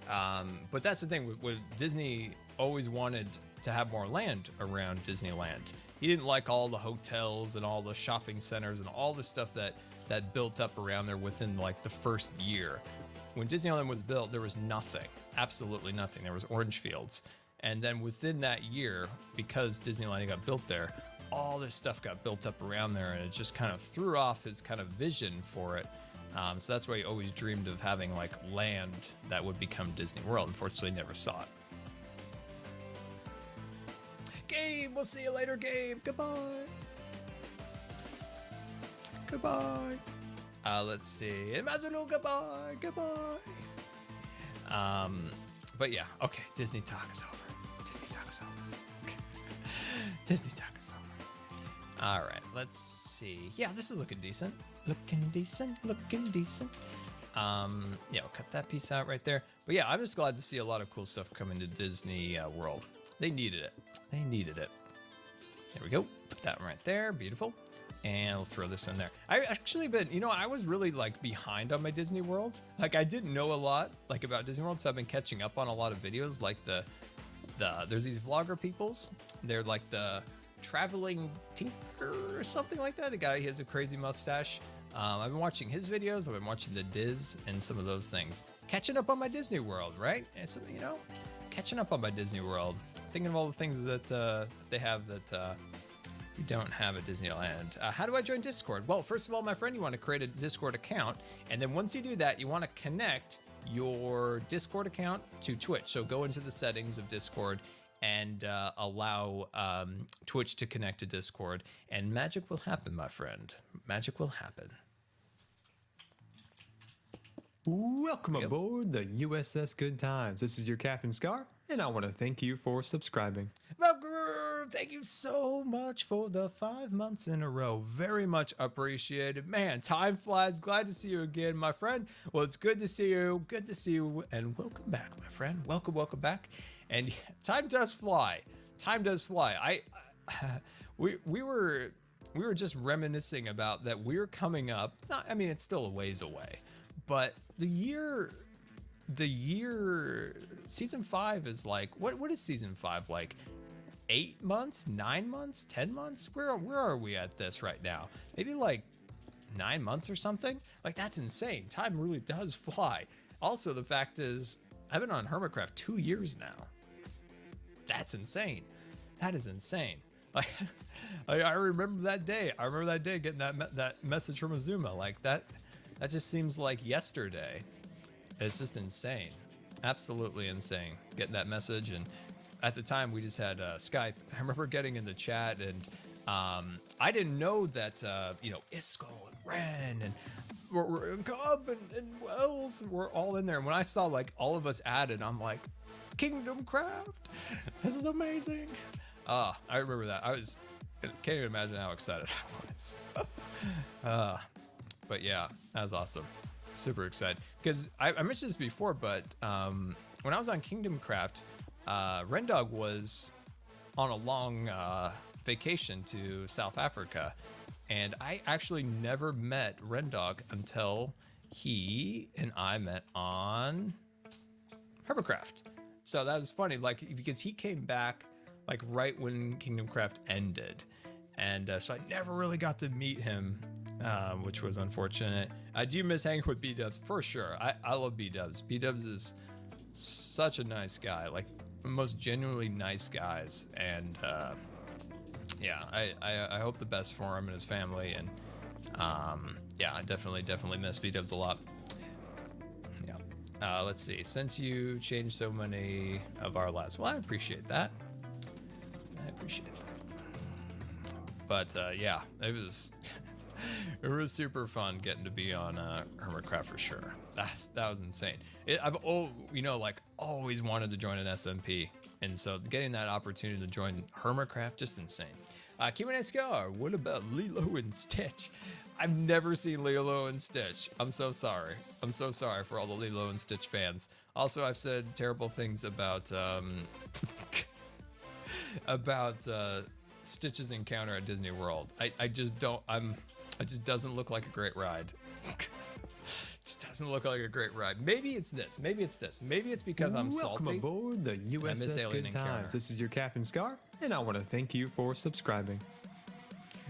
Speaker 1: But that's the thing with Disney, always wanted to have more land around Disneyland. He didn't like all the hotels and all the shopping centers and all the stuff that built up around there within like the first year. When Disneyland was built, there was nothing, absolutely nothing. There was orange fields. And then within that year, because Disneyland got built there, all this stuff got built up around there, and it just kind of threw off his kind of vision for it. So that's why he always dreamed of having like land that would become Disney World. Unfortunately, never saw it. Gabe, we'll see you later, Gabe. Goodbye. Goodbye. Let's see. Imazulu, goodbye. Goodbye. But yeah, okay. Disney talk is over. Disney talk is over. Disney talk is over. All right, let's see. Yeah, this is looking decent. Looking decent, looking decent. Yeah, we'll cut that piece out right there. But yeah, I'm just glad to see a lot of cool stuff coming to Disney World. They needed it. They needed it. There we go. Put that one right there. Beautiful. And we'll throw this in there. I actually been, I was really like behind on my Disney World. Like I didn't know a lot like about Disney World, so I've been catching up on a lot of videos. Like there's these vlogger peoples. They're like the traveling tinker or something like that. The guy, he has a crazy mustache. I've been watching his videos. I've been watching the Diz and some of those things. Catching up on my Disney World, right? And so, catching up on my Disney World. Thinking of all the things that they have that you don't have at Disneyland. How do I join Discord? Well, first of all, my friend, you want to create a Discord account. And then once you do that, you want to connect your Discord account to Twitch. So go into the settings of Discord and allow Twitch to connect to Discord, and magic will happen, my friend. Magic will happen.
Speaker 2: Welcome aboard the USS Good Times. This is your Captain Scar, and I want to thank you for subscribing.
Speaker 1: Thank you so much for the 5 months in a row. Very much appreciated. Man, time flies. Glad to see you again, my friend. Well, it's good to see you. Good to see you. And welcome back, my friend. Welcome back. And yeah, time does fly. Time does fly. We were just reminiscing about that. We're coming up. It's still a ways away, but the year season 5 is like, what is season 5 like? 8 months, 9 months, 10 months? Where are we at this right now? Maybe like 9 months or something? Like, that's insane. Time really does fly. Also, the fact is, I've been on Hermitcraft 2 years now. That's insane. That is insane. Like, I remember that day. I remember that day getting that message from Azuma. Like that just seems like yesterday. It's just insane. Absolutely insane. Getting that message, and at the time we just had Skype. I remember getting in the chat, and I didn't know that Isco and Ren and Cobb and Wells were all in there. And when I saw like all of us added, I'm like, Kingdom Craft, this is amazing. I remember that. Can't even imagine how excited I was. But yeah, that was awesome. Super excited. Because I mentioned this before, but when I was on Kingdom Craft, Rendog was on a long vacation to South Africa. And I actually never met Rendog until he and I met on Hermitcraft. So that was funny, like, because he came back like right when Kingdom Craft ended. And so I never really got to meet him, which was unfortunate. I do miss hanging with B-Dubs for sure. I love B-Dubs. B-Dubs is such a nice guy, like the most genuinely nice guys. And yeah, I hope the best for him and his family. And yeah, I definitely miss B-Dubs a lot. Yeah. Let's see. Since you changed so many of our lives, well, I appreciate that. I appreciate that. But yeah, it was super fun getting to be on Hermitcraft for sure. That was insane. I've always wanted to join an SMP. And so getting that opportunity to join Hermitcraft, just insane. Q&A Scar, what about Lilo and Stitch? I've never seen Lilo and Stitch. I'm so sorry. I'm so sorry for all the Lilo and Stitch fans. Also, I've said terrible things about Stitch's encounter at Disney World. I just don't. It just doesn't look like a great ride. Just doesn't look like a great ride. Maybe it's this. Maybe it's this. Maybe it's because I'm salty.
Speaker 2: Welcome aboard the USS Good Times. This is your Captain Scar, and I want to thank you for subscribing.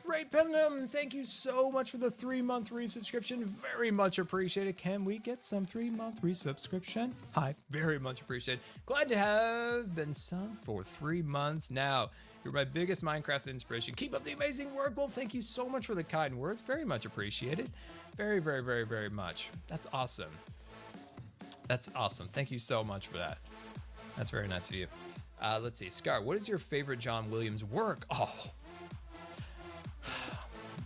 Speaker 1: Ray Penham, thank you so much for the 3-month resubscription. Very much appreciated. Can we get some 3-month resubscription? Hi, very much appreciated. Glad to have been subbed for 3 months now. You're my biggest Minecraft inspiration. Keep up the amazing work. Well, thank you so much for the kind words. Very much appreciated. Very, very, very, very much. That's awesome. That's awesome. Thank you so much for that. That's very nice of you. Let's see. Scar, what is your favorite John Williams work? Oh.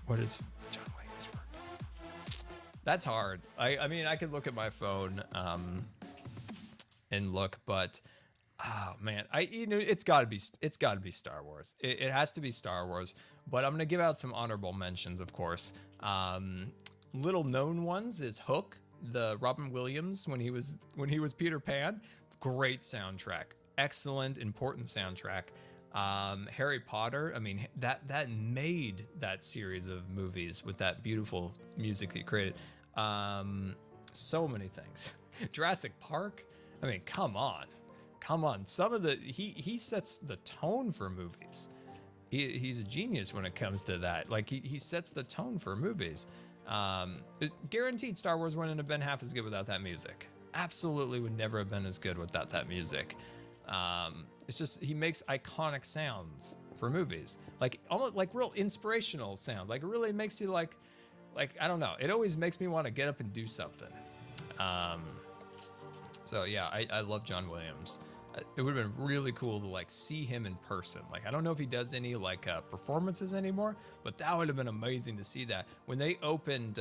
Speaker 1: What is John Williams work? That's hard. I mean, I could look at my phone and look, but oh man, it's gotta be Star Wars. It has to be Star Wars. But I'm gonna give out some honorable mentions, of course. Little known ones is Hook, the Robin Williams when he was Peter Pan. Great soundtrack, excellent, important soundtrack. Harry Potter, I mean, that made that series of movies with that beautiful music that he created. So many things. Jurassic Park, I mean, come on. Some of the, he sets the tone for movies. He's a genius when it comes to that. Like he sets the tone for movies. Guaranteed Star Wars wouldn't have been half as good without that music. Absolutely would never have been as good without that music. It's just, he makes iconic sounds for movies, like almost like real inspirational sound. Like it really makes you like I don't know. It always makes me want to get up and do something. So yeah, I love John Williams. It would have been really cool to like see him in person. Like I don't know if he does any like performances anymore, but that would have been amazing to see that. When they opened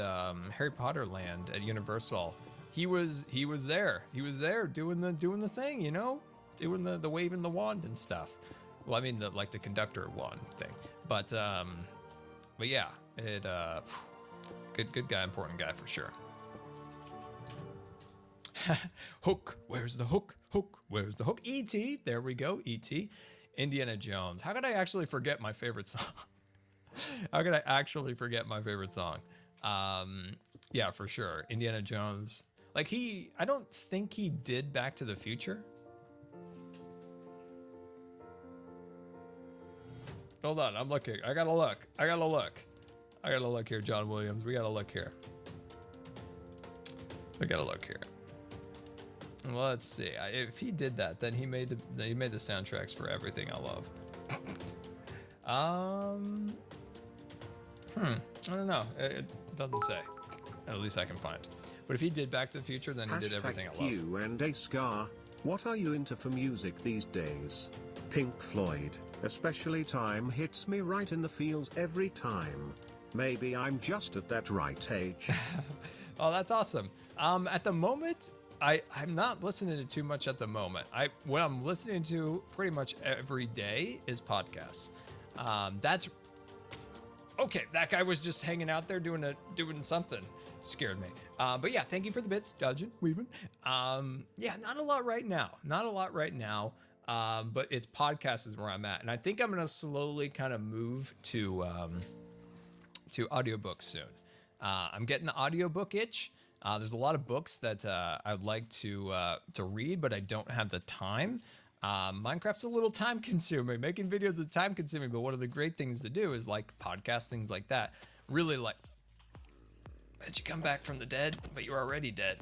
Speaker 1: Harry Potter Land at Universal, he was there. He was there doing the thing, you know. Doing the waving the wand and stuff. Well, I mean the conductor wand thing. But yeah, good guy, important guy for sure. Hook, where's the hook? Hook, where's the hook? E.T., there we go, E.T. Indiana Jones. How could I actually forget my favorite song? How could I actually forget my favorite song? Yeah, for sure. Indiana Jones. Like I don't think he did Back to the Future. Hold on, I'm looking. I gotta look here, John Williams. We gotta look here. Let's see. If he did that, then he made the soundtracks for everything I love. I don't know. It doesn't say. At least I can find. But if he did Back to the Future, then he did everything I love.
Speaker 3: Q&A Scar, what are you into for music these days? Pink Floyd, especially Time hits me right in the feels every time. Maybe I'm just at that right age.
Speaker 1: Oh, that's awesome. At the moment, I'm not listening to too much at the moment. What I'm listening to pretty much every day is podcasts. That's okay. That guy was just hanging out there doing something. Scared me. But yeah, thank you for the bits, dodging, weaving. Yeah, not a lot right now. But it's podcasts is where I'm at, and I think I'm gonna slowly kind of move to audiobooks soon. I'm getting the audiobook itch. There's a lot of books that I'd like to read, but I don't have the time. Minecraft's a little time consuming. Making videos is time consuming, but one of the great things to do is like podcasts, things like that. Really like, did you come back from the dead? But you were already dead.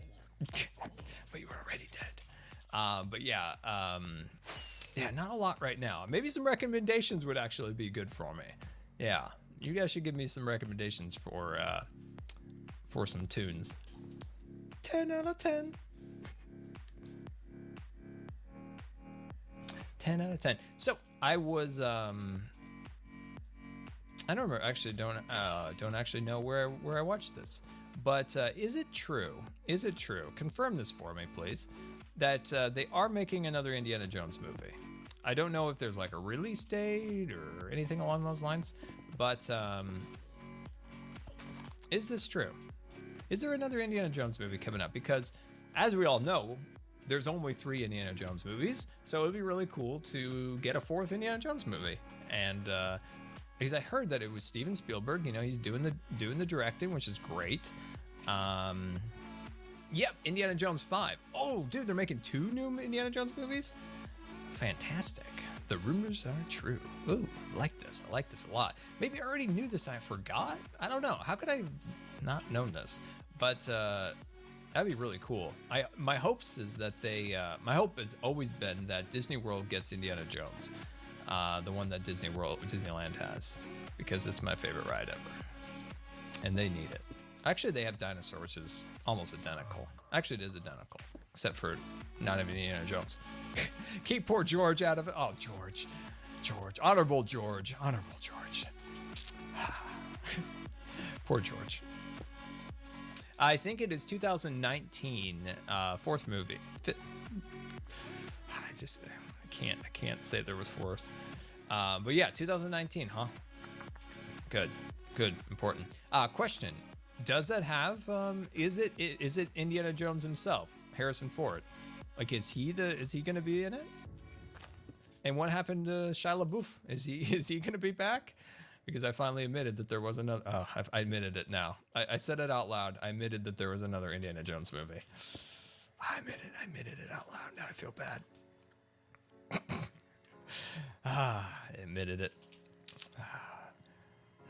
Speaker 1: But yeah, not a lot right now. Maybe some recommendations would actually be good for me. Yeah, you guys should give me some recommendations for some tunes. 10 out of 10. 10 out of 10. So I was I don't remember, actually don't actually know where I watched this, but is it true, confirm this for me please, that they are making another Indiana Jones movie? I don't know if there's like a release date or anything along those lines, but is this true? Is there another Indiana Jones movie coming up? Because as we all know, there's only 3 Indiana Jones movies, so it would be really cool to get a 4th Indiana Jones movie. And because I heard that it was Steven Spielberg, you know, he's doing the directing, which is great. Yep, Indiana Jones 5. Oh, dude, they're making 2 new Indiana Jones movies? Fantastic. The rumors are true. Ooh, I like this. I like this a lot. Maybe I already knew this. I forgot. I don't know. How could I not known this? But that'd be really cool. My hopes is that my hope has always been that Disney World gets Indiana Jones, the one that Disneyland has, because it's my favorite ride ever, and they need it. Actually, they have Dinosaur, which is almost identical. Actually, it is identical, except for not having Indiana Jones. Keep poor George out of it. Oh, George. Honorable George. Poor George. I think it is 2019, 4th movie. I can't say there was 4th. But yeah, 2019, huh? Good, important. Question. Does that have, is it Indiana Jones himself, Harrison Ford? Like, is he gonna be in it? And what happened to Shia LaBeouf? Is he gonna be back? Because I finally admitted that there was another, I admitted it now. I said it out loud. I admitted that there was another Indiana Jones movie. I admitted it out loud. Now I feel bad. I admitted it.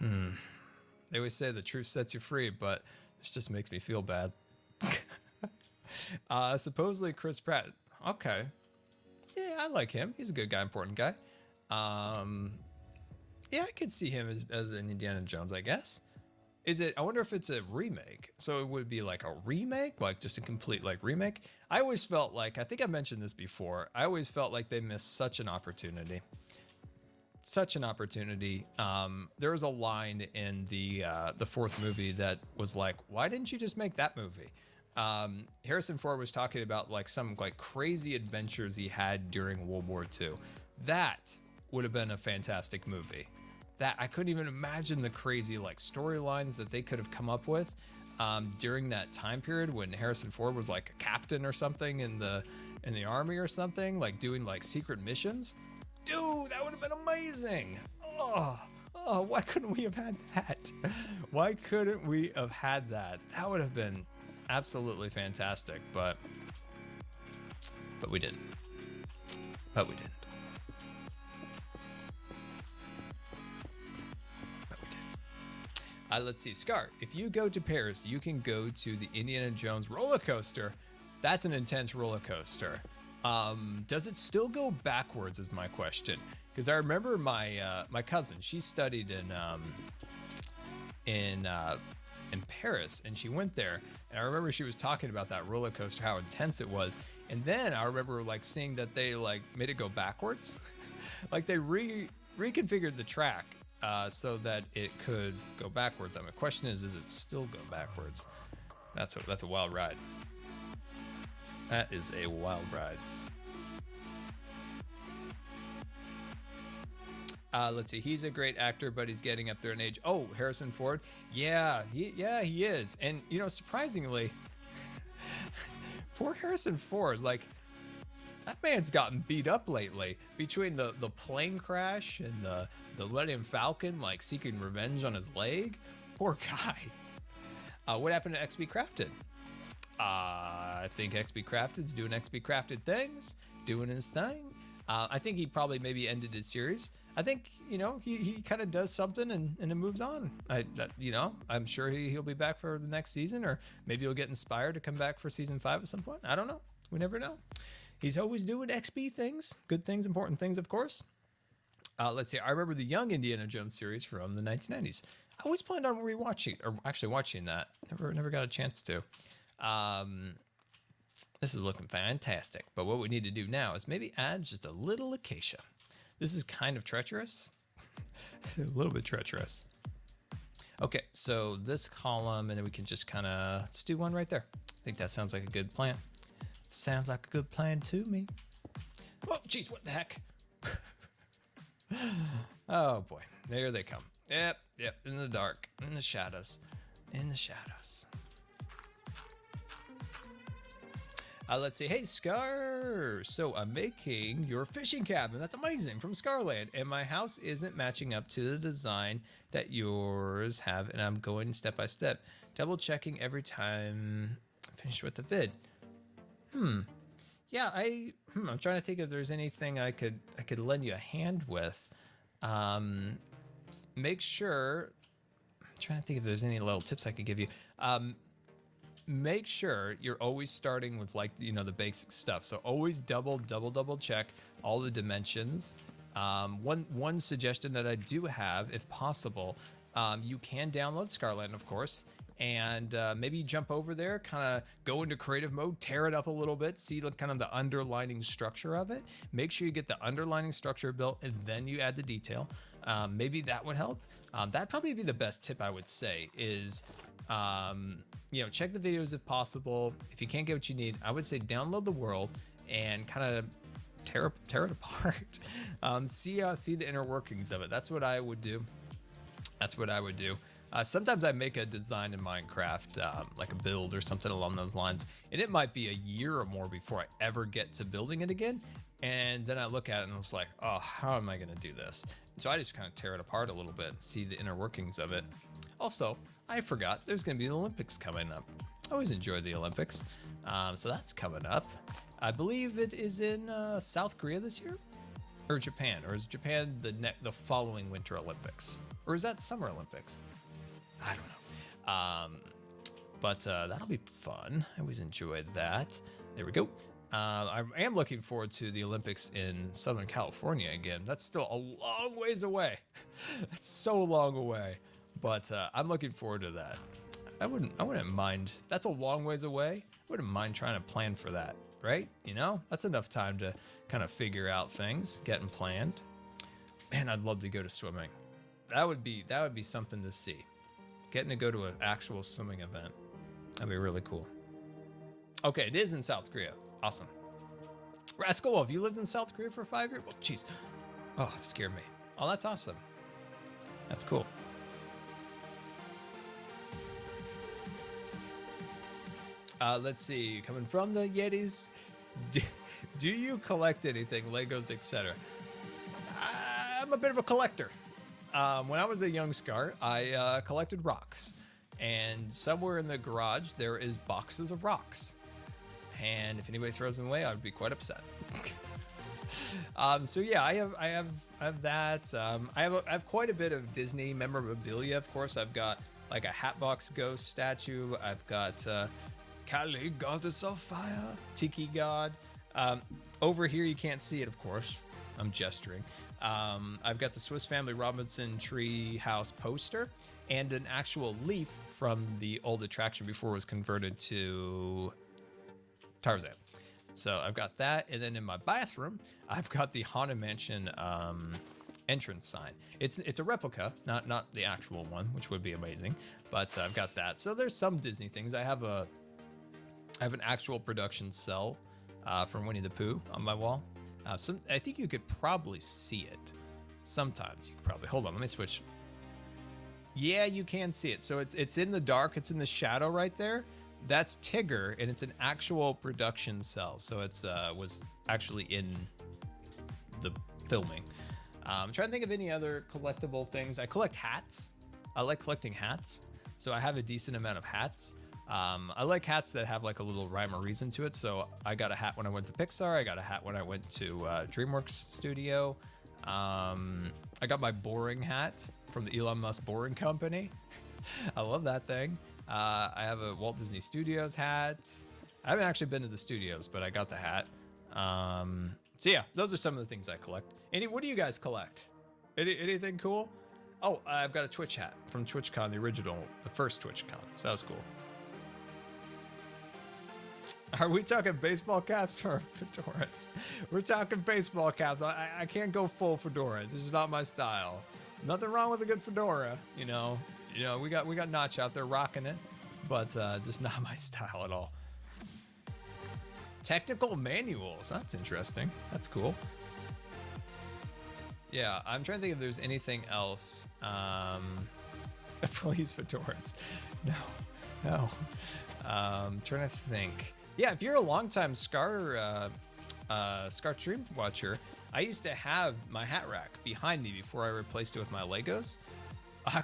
Speaker 1: They always say the truth sets you free, but this just makes me feel bad. Supposedly Chris Pratt. Okay. Yeah, I like him. He's a good guy, important guy. Yeah, I could see him as an Indiana Jones, I guess. I wonder if it's a remake. So it would be like a remake, like just a complete like remake. I always felt like, I think I mentioned this before, I always felt like they missed such an opportunity. Such an opportunity. There was a line in the 4th movie that was like, why didn't you just make that movie? Harrison Ford was talking about like some like crazy adventures he had during World War II. That would have been a fantastic movie. That I couldn't even imagine the crazy like storylines that they could have come up with during that time period when Harrison Ford was like a captain or something in the army or something, like doing like secret missions. Dude, that would have been amazing. Oh, why couldn't we have had that? Why couldn't we have had that? That would have been absolutely fantastic, but we didn't. Let's see, Scar, if you go to Paris, you can go to the Indiana Jones roller coaster. That's an intense roller coaster. Does it still go backwards is my question. Because I remember my cousin, she studied in Paris, and she went there, and I remember she was talking about that roller coaster, how intense it was. And then I remember like seeing that they like made it go backwards. Like they reconfigured the track so that it could go backwards. My question is it still go backwards? That's a wild ride. That is a wild ride. Let's see. He's a great actor, but he's getting up there in age. Oh, Harrison Ford. Yeah, he is. And you know, surprisingly, poor Harrison Ford. Like that man's gotten beat up lately between the plane crash and the Millennium Falcon, like seeking revenge on his leg. Poor guy. What happened to XB Crafted? I think XB Crafted's doing XB Crafted things, doing his thing. I think he probably maybe ended his series. I think, you know, he kind of does something and it moves on. I'm sure he'll be back for the next season, or maybe he'll get inspired to come back for season 5 at some point. I don't know. We never know. He's always doing XB things, good things, important things, of course. Let's see. I remember the Young Indiana Jones series from the 1990s. I always planned on rewatching, or actually watching that. Never got a chance to. This is looking fantastic, but what we need to do now is maybe add just a little acacia. This is kind of treacherous, a little bit treacherous. Okay, so this column, and then we can just kind of just do one right there. I think that sounds like a good plan. Sounds like a good plan to me. Oh, geez, what the heck? Oh boy, there they come. Yep, in the dark, in the shadows, in the shadows. Let's see. Hey, Scar. So I'm making your fishing cabin. That's amazing, from Scarland. And my house isn't matching up to the design that yours have. And I'm going step by step, double checking every time I finish with the vid. Yeah, I'm trying to think if there's anything I could lend you a hand with. Make sure. I'm trying to think if there's any little tips I could give you. Make sure you're always starting with, like, you know, the basic stuff. So always double check all the dimensions. One suggestion that I do have, if possible, you can download Scarland, of course, and maybe jump over there, kind of go into creative mode, tear it up a little bit, see kind of the underlining structure of it. Make sure you get the underlining structure built, and then you add the detail. Maybe that would help. That'd probably be the best tip I would say is, you know, check the videos if possible. If you can't get what you need, I would say download the world and kind of tear it apart. See the inner workings of it. That's what I would do. Sometimes I make a design in Minecraft, like a build or something along those lines, and it might be a year or more before I ever get to building it again. And then I look at it and I was like, oh, how am I going to do this? So I just kind of tear it apart a little bit, see the inner workings of it. Also, I forgot there's going to be the Olympics coming up. I always enjoy the Olympics. So that's coming up. I believe it is in South Korea this year, or Japan, or is Japan the following Winter Olympics, or is that Summer Olympics? I don't know. But that'll be fun. I always enjoy that. There we go. I am looking forward to the Olympics in Southern California again. That's still a long ways away. That's so long away. But I'm looking forward to that. I wouldn't mind. That's a long ways away. I wouldn't mind trying to plan for that, right? You know, that's enough time to kind of figure out things, getting planned. Man, I'd love to go to swimming. That would be something to see. Getting to go to an actual swimming event. That'd be really cool. Okay, it is in South Korea. Awesome. Rascal, have you lived in South Korea for 5 years? Oh, jeez. Oh, scared me. Oh, that's awesome. That's cool. Let's see, coming from the Yetis, do you collect anything, Legos, etc.? I'm a bit of a collector. When I was a young Scar, I collected rocks, and somewhere in the garage there is boxes of rocks, and if anybody throws them away, I would be quite upset. So yeah, I have that. I have quite a bit of Disney memorabilia. Of course, I've got like a Hatbox Ghost statue. I've got Kali, Goddess of Fire, Tiki God. Over here, you can't see it, of course. I'm gesturing. I've got the Swiss Family Robinson Tree House poster and an actual leaf from the old attraction before it was converted to Tarzan. So I've got that, and then in my bathroom, I've got the Haunted Mansion entrance sign. It's a replica, not the actual one, which would be amazing, but I've got that. So there's some Disney things. I have an actual production cell from Winnie the Pooh on my wall. I think you could probably see it. Sometimes you could probably, hold on, let me switch. Yeah, you can see it. So it's in the dark, it's in the shadow right there. That's Tigger, and it's an actual production cell. So it's was actually in the filming. I'm trying to think of any other collectible things. I collect hats. I like collecting hats. So I have a decent amount of hats. I like hats that have like a little rhyme or reason to it. So I got a hat when I went to Pixar. I got a hat when I went to DreamWorks Studio. I got my boring hat from the Elon Musk Boring Company. I love that thing. I have a Walt Disney Studios hat. I haven't actually been to the studios, but I got the hat. So yeah, those are some of the things I collect. What do you guys collect? Anything cool? Oh, I've got a Twitch hat from TwitchCon, the first TwitchCon. So that was cool. Are we talking baseball caps or fedoras? We're talking baseball caps. I can't go full fedora. This is not my style. Nothing wrong with a good fedora, you know. We got Notch out there rocking it, but just not my style at all. Technical manuals. That's interesting. That's cool. Yeah, I'm trying to think if there's anything else. Police fedoras. No. Trying to think. Yeah, if you're a longtime Scar stream watcher, I used to have my hat rack behind me before I replaced it with my Legos.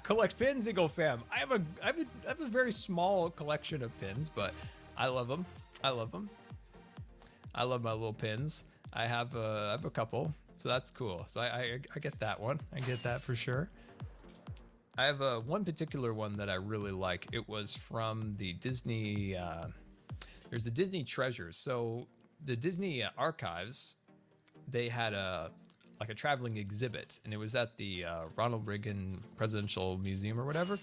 Speaker 1: Collect pins, Eagle fam. I have a very small collection of pins, but I love them. I love my little pins. I have a couple, so that's cool. So I get that one. I get that for sure. I have one particular one that I really like. It was from the Disney. There's the Disney Treasures. So the Disney archives, they had a traveling exhibit, and it was at the Ronald Reagan Presidential Museum or whatever.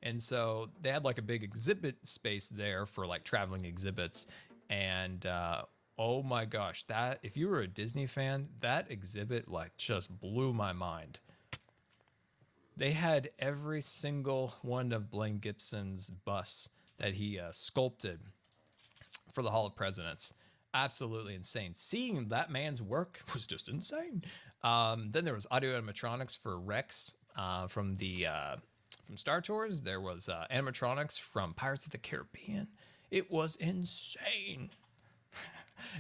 Speaker 1: And so they had like a big exhibit space there for like traveling exhibits. And oh my gosh, that if you were a Disney fan, that exhibit like just blew my mind. They had every single one of Blaine Gibson's busts that he sculpted for the Hall of Presidents. Absolutely insane. Seeing that man's work was just insane. Then there was audio animatronics for Rex from Star Tours. There was animatronics from Pirates of the Caribbean. It was insane.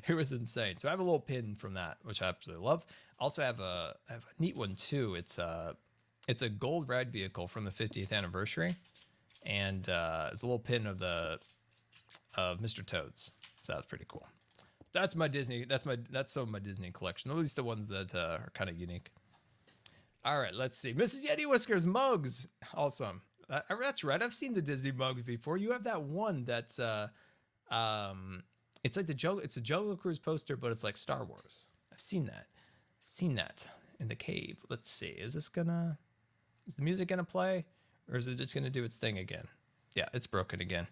Speaker 1: It was insane. So I have a little pin from that, which I absolutely love. Also have a neat one too. It's a gold ride vehicle from the 50th anniversary, and it's a little pin of Mr. Toads. So that's pretty cool. That's my Disney. That's some of my Disney collection. At least the ones that are kind of unique. All right, let's see. Mrs. Yeti Whiskers mugs. Awesome. That's right. I've seen the Disney mugs before. You have that one that's it's like it's a Jungle Cruise poster, but it's like Star Wars. I've seen that. In the cave. Let's see. Is the music gonna play, or is it just gonna do its thing again? Yeah, it's broken again.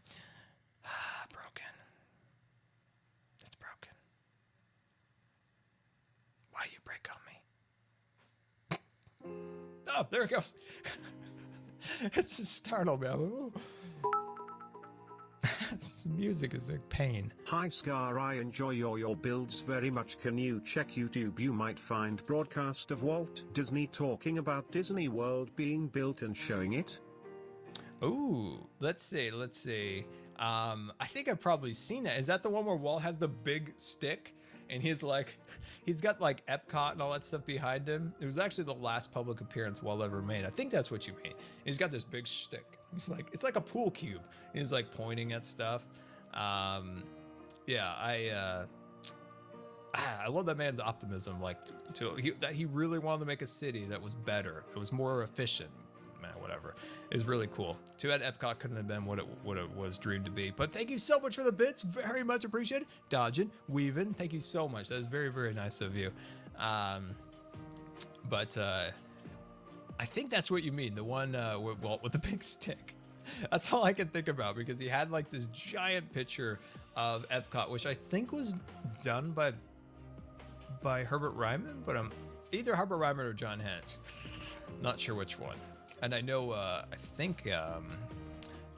Speaker 1: Broken. It's broken. Why you break on me? Oh, there it goes. It's just startled me. Ooh. This music is a pain.
Speaker 3: Hi Scar, I enjoy your builds very much. Can you check YouTube? You might find broadcast of Walt Disney talking about Disney World being built and showing it.
Speaker 1: Ooh, let's see. I think I've probably seen that. Is that the one where Walt has the big stick and he's got like Epcot and all that stuff behind him? It was actually the last public appearance Walt ever made. I think that's what you mean. He's got this big stick. It's like a pool cube. He's like pointing at stuff. Yeah, I love that man's optimism. Like that he really wanted to make a city that was better. It was more efficient. Man, whatever. It was really cool. Too bad Epcot couldn't have been what it was dreamed to be. But thank you so much for the bits. Very much appreciated. Dodging, weaving. Thank you so much. That was very, very nice of you. But I think that's what you mean. The one with Walt with the big stick. That's all I can think about, because he had like this giant picture of Epcot, which I think was done by Herbert Ryman, but either Herbert Ryman or John Hens. Not sure which one. And I know, I think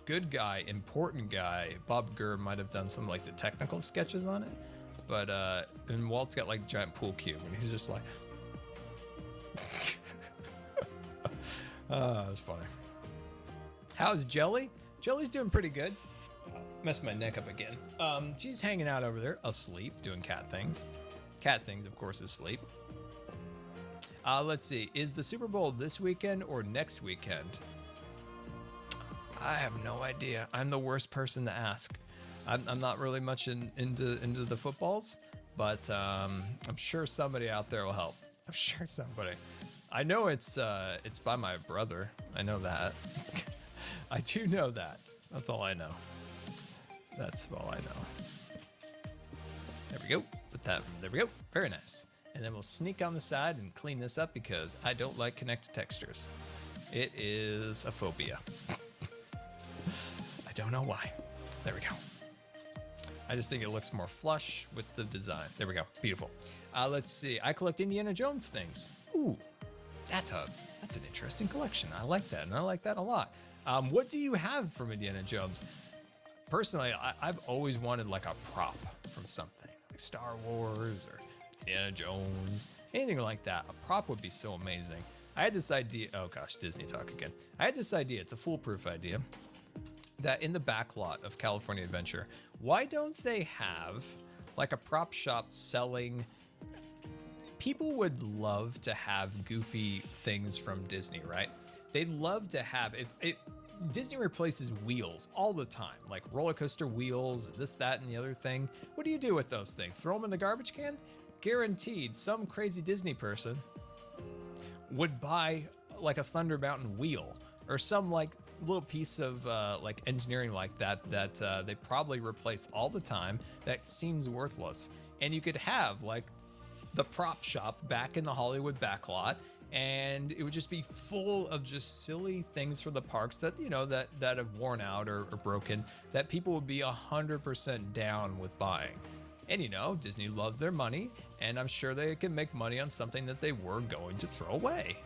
Speaker 1: good guy, important guy, Bob Gurr might have done some like the technical sketches on it. But and Walt's got like a giant pool cube, and he's just like, that's funny. How's Jelly? Jelly's doing pretty good. Messed my neck up again. She's hanging out over there, asleep, doing cat things. Cat things, of course, is sleep. Let's see. Is the Super Bowl this weekend or next weekend? I have no idea. I'm the worst person to ask. I'm not really much into the footballs, but I'm sure somebody out there will help. I'm sure somebody. I know it's by my brother. I know that. I do know that. That's all I know. That's all I know. There we go. Put that. There we go. Very nice. And then we'll sneak on the side and clean this up, because I don't like connected textures. It is a phobia. I don't know why. There we go. I just think it looks more flush with the design. There we go. Beautiful. Let's see. I collect Indiana Jones things. Ooh, that's an interesting collection. I like that, and I like that a lot. What do you have from Indiana Jones? Personally, I've always wanted like a prop from something, like Star Wars or Indiana Jones, anything like that. A prop would be so amazing. I had this idea. Oh gosh, Disney talk again. I had this idea. It's a foolproof idea. That in the backlot of California Adventure, why don't they have like a prop shop selling? People would love to have goofy things from Disney, right? They'd love to have Disney replaces wheels all the time, like roller coaster wheels, this, that, and the other thing. What do you do with those things? Throw them in the garbage can? Guaranteed, some crazy Disney person would buy like a Thunder Mountain wheel or some like little piece of like engineering like that they probably replace all the time that seems worthless. And you could have like the prop shop back in the Hollywood backlot, and it would just be full of just silly things for the parks that, you know, that have worn out or broken, that people would be 100% down with buying. And you know, Disney loves their money, and I'm sure they can make money on something that they were going to throw away.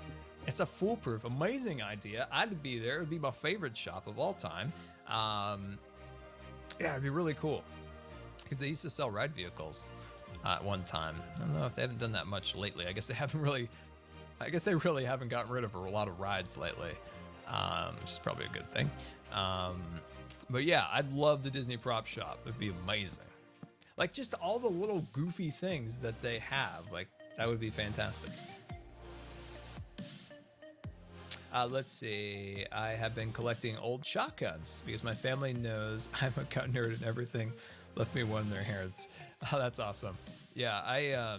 Speaker 1: It's a foolproof, amazing idea. I'd be there. It'd be my favorite shop of all time. Yeah, it'd be really cool, because they used to sell ride vehicles at one time. I don't know if they haven't done that much lately. I guess they really haven't gotten rid of a lot of rides lately, which is probably a good thing. But yeah, I'd love the Disney prop shop. It'd be amazing. Like just all the little goofy things that they have, like that would be fantastic. Let's see. I have been collecting old shotguns because my family knows I'm a gun nerd and everything left me one in their hands. Oh, that's awesome. Yeah,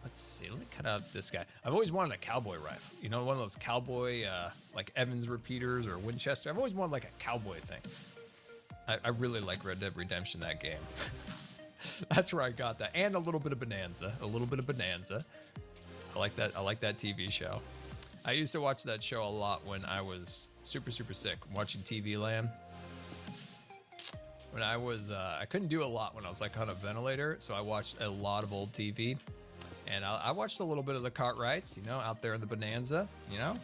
Speaker 1: let's see. Let me cut out this guy. I've always wanted a cowboy rifle. You know, one of those cowboy, like Evans repeaters or Winchester. I've always wanted like a cowboy thing. I really like Red Dead Redemption, that game. That's where I got that. And a little bit of Bonanza. I like that TV show. I used to watch that show a lot when I was super sick, watching TV Land. When I was, I couldn't do a lot when I was like on a ventilator, so I watched a lot of old TV. And I watched a little bit of the Cartwrights, you know, out there in the Bonanza, you know,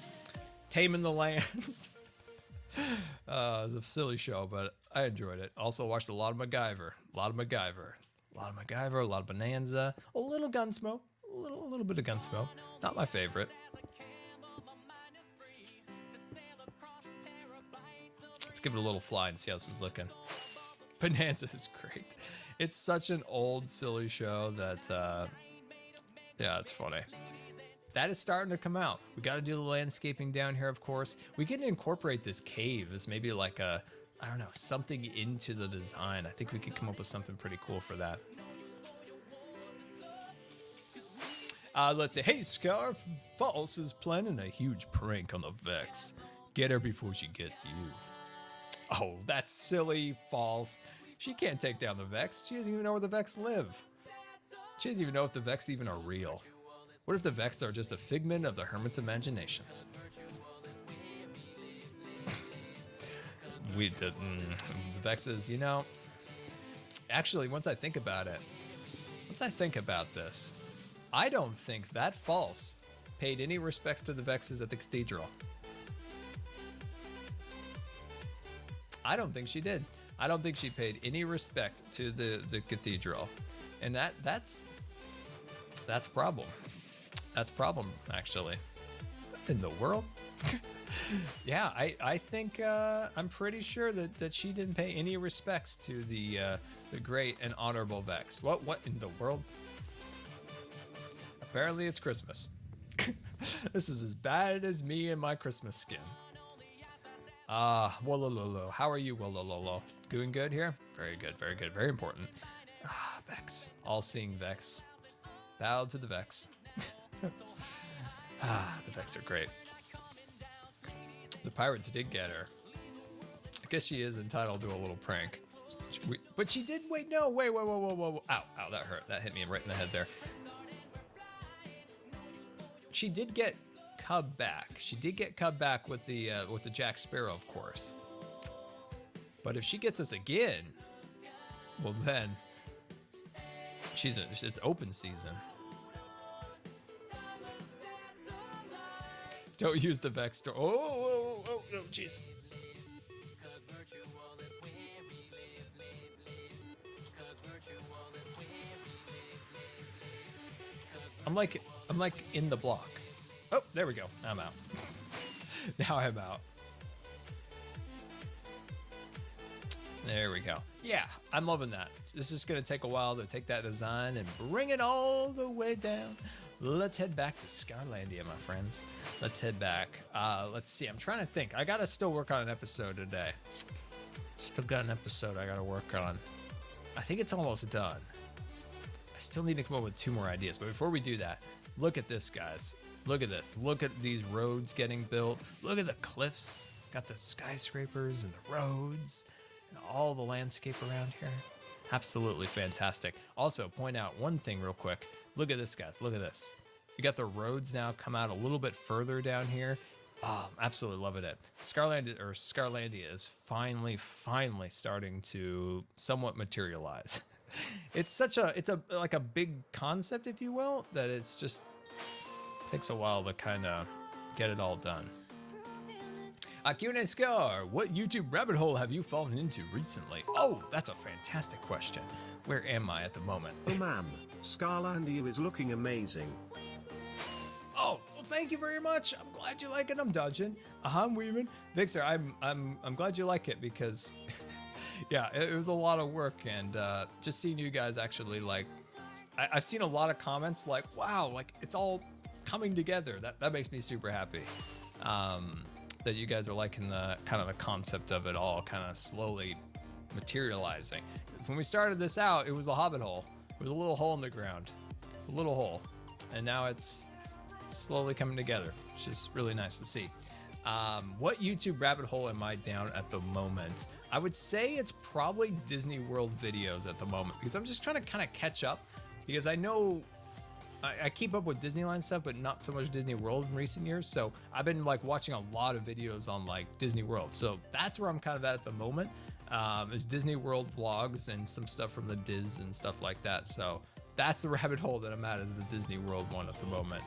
Speaker 1: taming the land. It was a silly show, but I enjoyed it. Also watched a lot of MacGyver, a lot of Bonanza, a little Gunsmoke, a little bit of Gunsmoke. Not my favorite. Let's give it a little fly and see how this is looking. Bonanza is great. It's such an old, silly show that, yeah, it's funny. That is starting to come out. We got to do the landscaping down here, of course. We can incorporate this cave as maybe like a, I don't know, something into the design. I think we could come up with something pretty cool for that. Let's say, hey, Scar, False is planning a huge prank on the Vex. Get her before she gets you. Oh, that's silly, False. She can't take down the Vex. She doesn't even know where the Vex live. She doesn't even know if the Vex even are real. What if the Vex are just a figment of the Hermit's imaginations? We didn't. The Vex is, you know, actually, once I think about this, I don't think that False paid any respects to the Vexes at the cathedral. I don't think she did. I don't think she paid any respect to the cathedral. And that's a problem. That's a problem, actually. In the world? Yeah, I think I'm pretty sure that she didn't pay any respects to the great and honorable Vex. What in the world? Apparently it's Christmas. This is as bad as me and my Christmas skin. Wolololo. How are you, Wolololo? Doing good here? Very good, very good, very important. Vex. All-seeing Vex. Bow to the Vex. The Vex are great. The pirates did get her. I guess she is entitled to a little prank. But she did, wait, whoa. Ow, that hurt. That hit me right in the head there. She did get Cub back. She did get Cub back with the Jack Sparrow, of course. But if she gets us again, well then, it's open season. Don't use the Vex door. Oh, jeez. I'm like in the block. Oh, there we go. I'm out. Now I'm out. There we go. Yeah, I'm loving that. This is going to take a while to take that design and bring it all the way down. Let's head back to Scarlandia, my friends. Let's head back. Let's see. I'm trying to think. I got to still work on an episode today. Still got an episode I got to work on. I think it's almost done. I still need to come up with 2 more ideas. But before we do that, look at this, guys. Look at this. Look at these roads getting built. Look at the cliffs. Got the skyscrapers and the roads and all the landscape around here. Absolutely fantastic. Also, point out one thing real quick. Look at this, guys. Look at this. You got the roads now come out a little bit further down here. Oh, I'm absolutely loving it. Scarlandia is finally starting to somewhat materialize. It's like a big concept, if you will, that it's just takes a while to kind of get it all done. Akune Scar, what YouTube rabbit hole have you fallen into recently? Oh, that's a fantastic question. Where am I at the moment?
Speaker 3: Oh man, Scarlandia is looking amazing.
Speaker 1: Oh, well, thank you very much. I'm glad you like it. I'm dodging. I'm weaving. Vixer, I'm glad you like it because, yeah, it was a lot of work, and just seeing you guys actually like, I've seen a lot of comments like, wow, like it's all coming together. That makes me super happy. That you guys are liking the kind of the concept of it all kind of slowly materializing. When we started this out, it was a hobbit hole. It was a little hole in the ground. It's a little hole, and now it's slowly coming together, which is really nice to see. What YouTube rabbit hole am I down at the moment? I would say it's probably Disney World videos at the moment, because I'm just trying to kind of catch up, because I know I keep up with Disneyland stuff, but not so much Disney World in recent years. So I've been like watching a lot of videos on like Disney World. So that's where I'm kind of at the moment, is Disney World vlogs and some stuff from the Diz and stuff like that. So that's the rabbit hole that I'm at, is the Disney World one at the moment.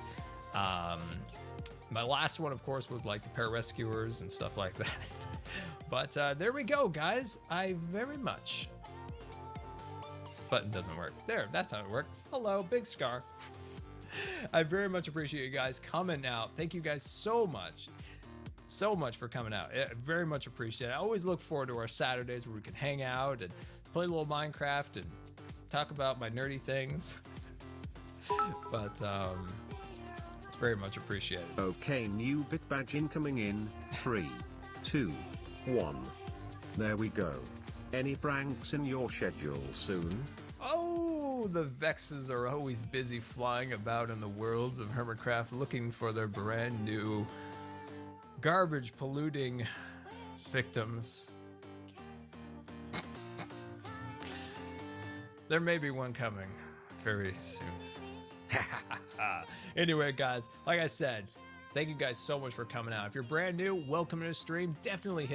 Speaker 1: My last one, of course, was like the pararescuers and stuff like that. But there we go, guys. I very much... Button doesn't work. There, that's how it worked. Hello, Big Scar. I very much appreciate you guys coming out. Thank you guys so much for coming out. I very much appreciate it. I always look forward to our Saturdays where we can hang out and play a little Minecraft and talk about my nerdy things. But it's very much appreciated.
Speaker 3: Okay, new bit badge incoming in 3, 2, 1. There we go. Any pranks in your schedule soon?
Speaker 1: Oh, the Vexes are always busy flying about in the worlds of Hermitcraft looking for their brand new garbage polluting victims. There may be one coming very soon. Anyway, guys, like I said, thank you guys so much for coming out. If you're brand new, welcome to the stream. Definitely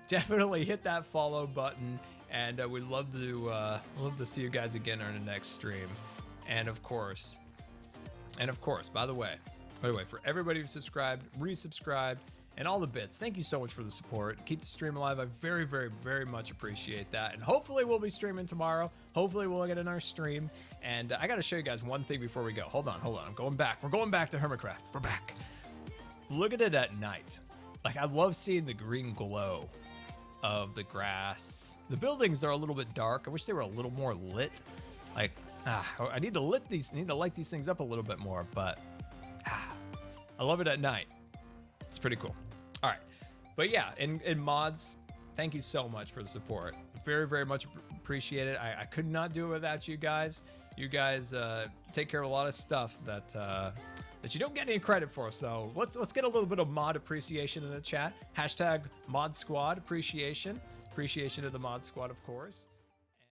Speaker 1: definitely hit that follow button, and we'd love to see you guys again on the next stream. And of course, by the way, for everybody who subscribed, resubscribed, and all the bits, thank you so much for the support. Keep the stream alive. I very, very, very much appreciate that. And hopefully we'll be streaming tomorrow. Hopefully we'll get another stream. And I got to show you guys one thing before we go. Hold on. I'm going back. We're going back to Hermitcraft. We're back. Look at it at night. Like, I love seeing the green glow of the grass. The buildings are a little bit dark. I wish they were a little more lit. Like, I need to light these things up a little bit more, but I love it at night. It's pretty cool. All right. But yeah, in mods, thank you so much for the support. Very, very much appreciate it. I could not do it without you guys. You guys take care of a lot of stuff that you don't get any credit for. So let's get a little bit of mod appreciation in the chat. Hashtag mod squad appreciation. Appreciation of the mod squad, of course.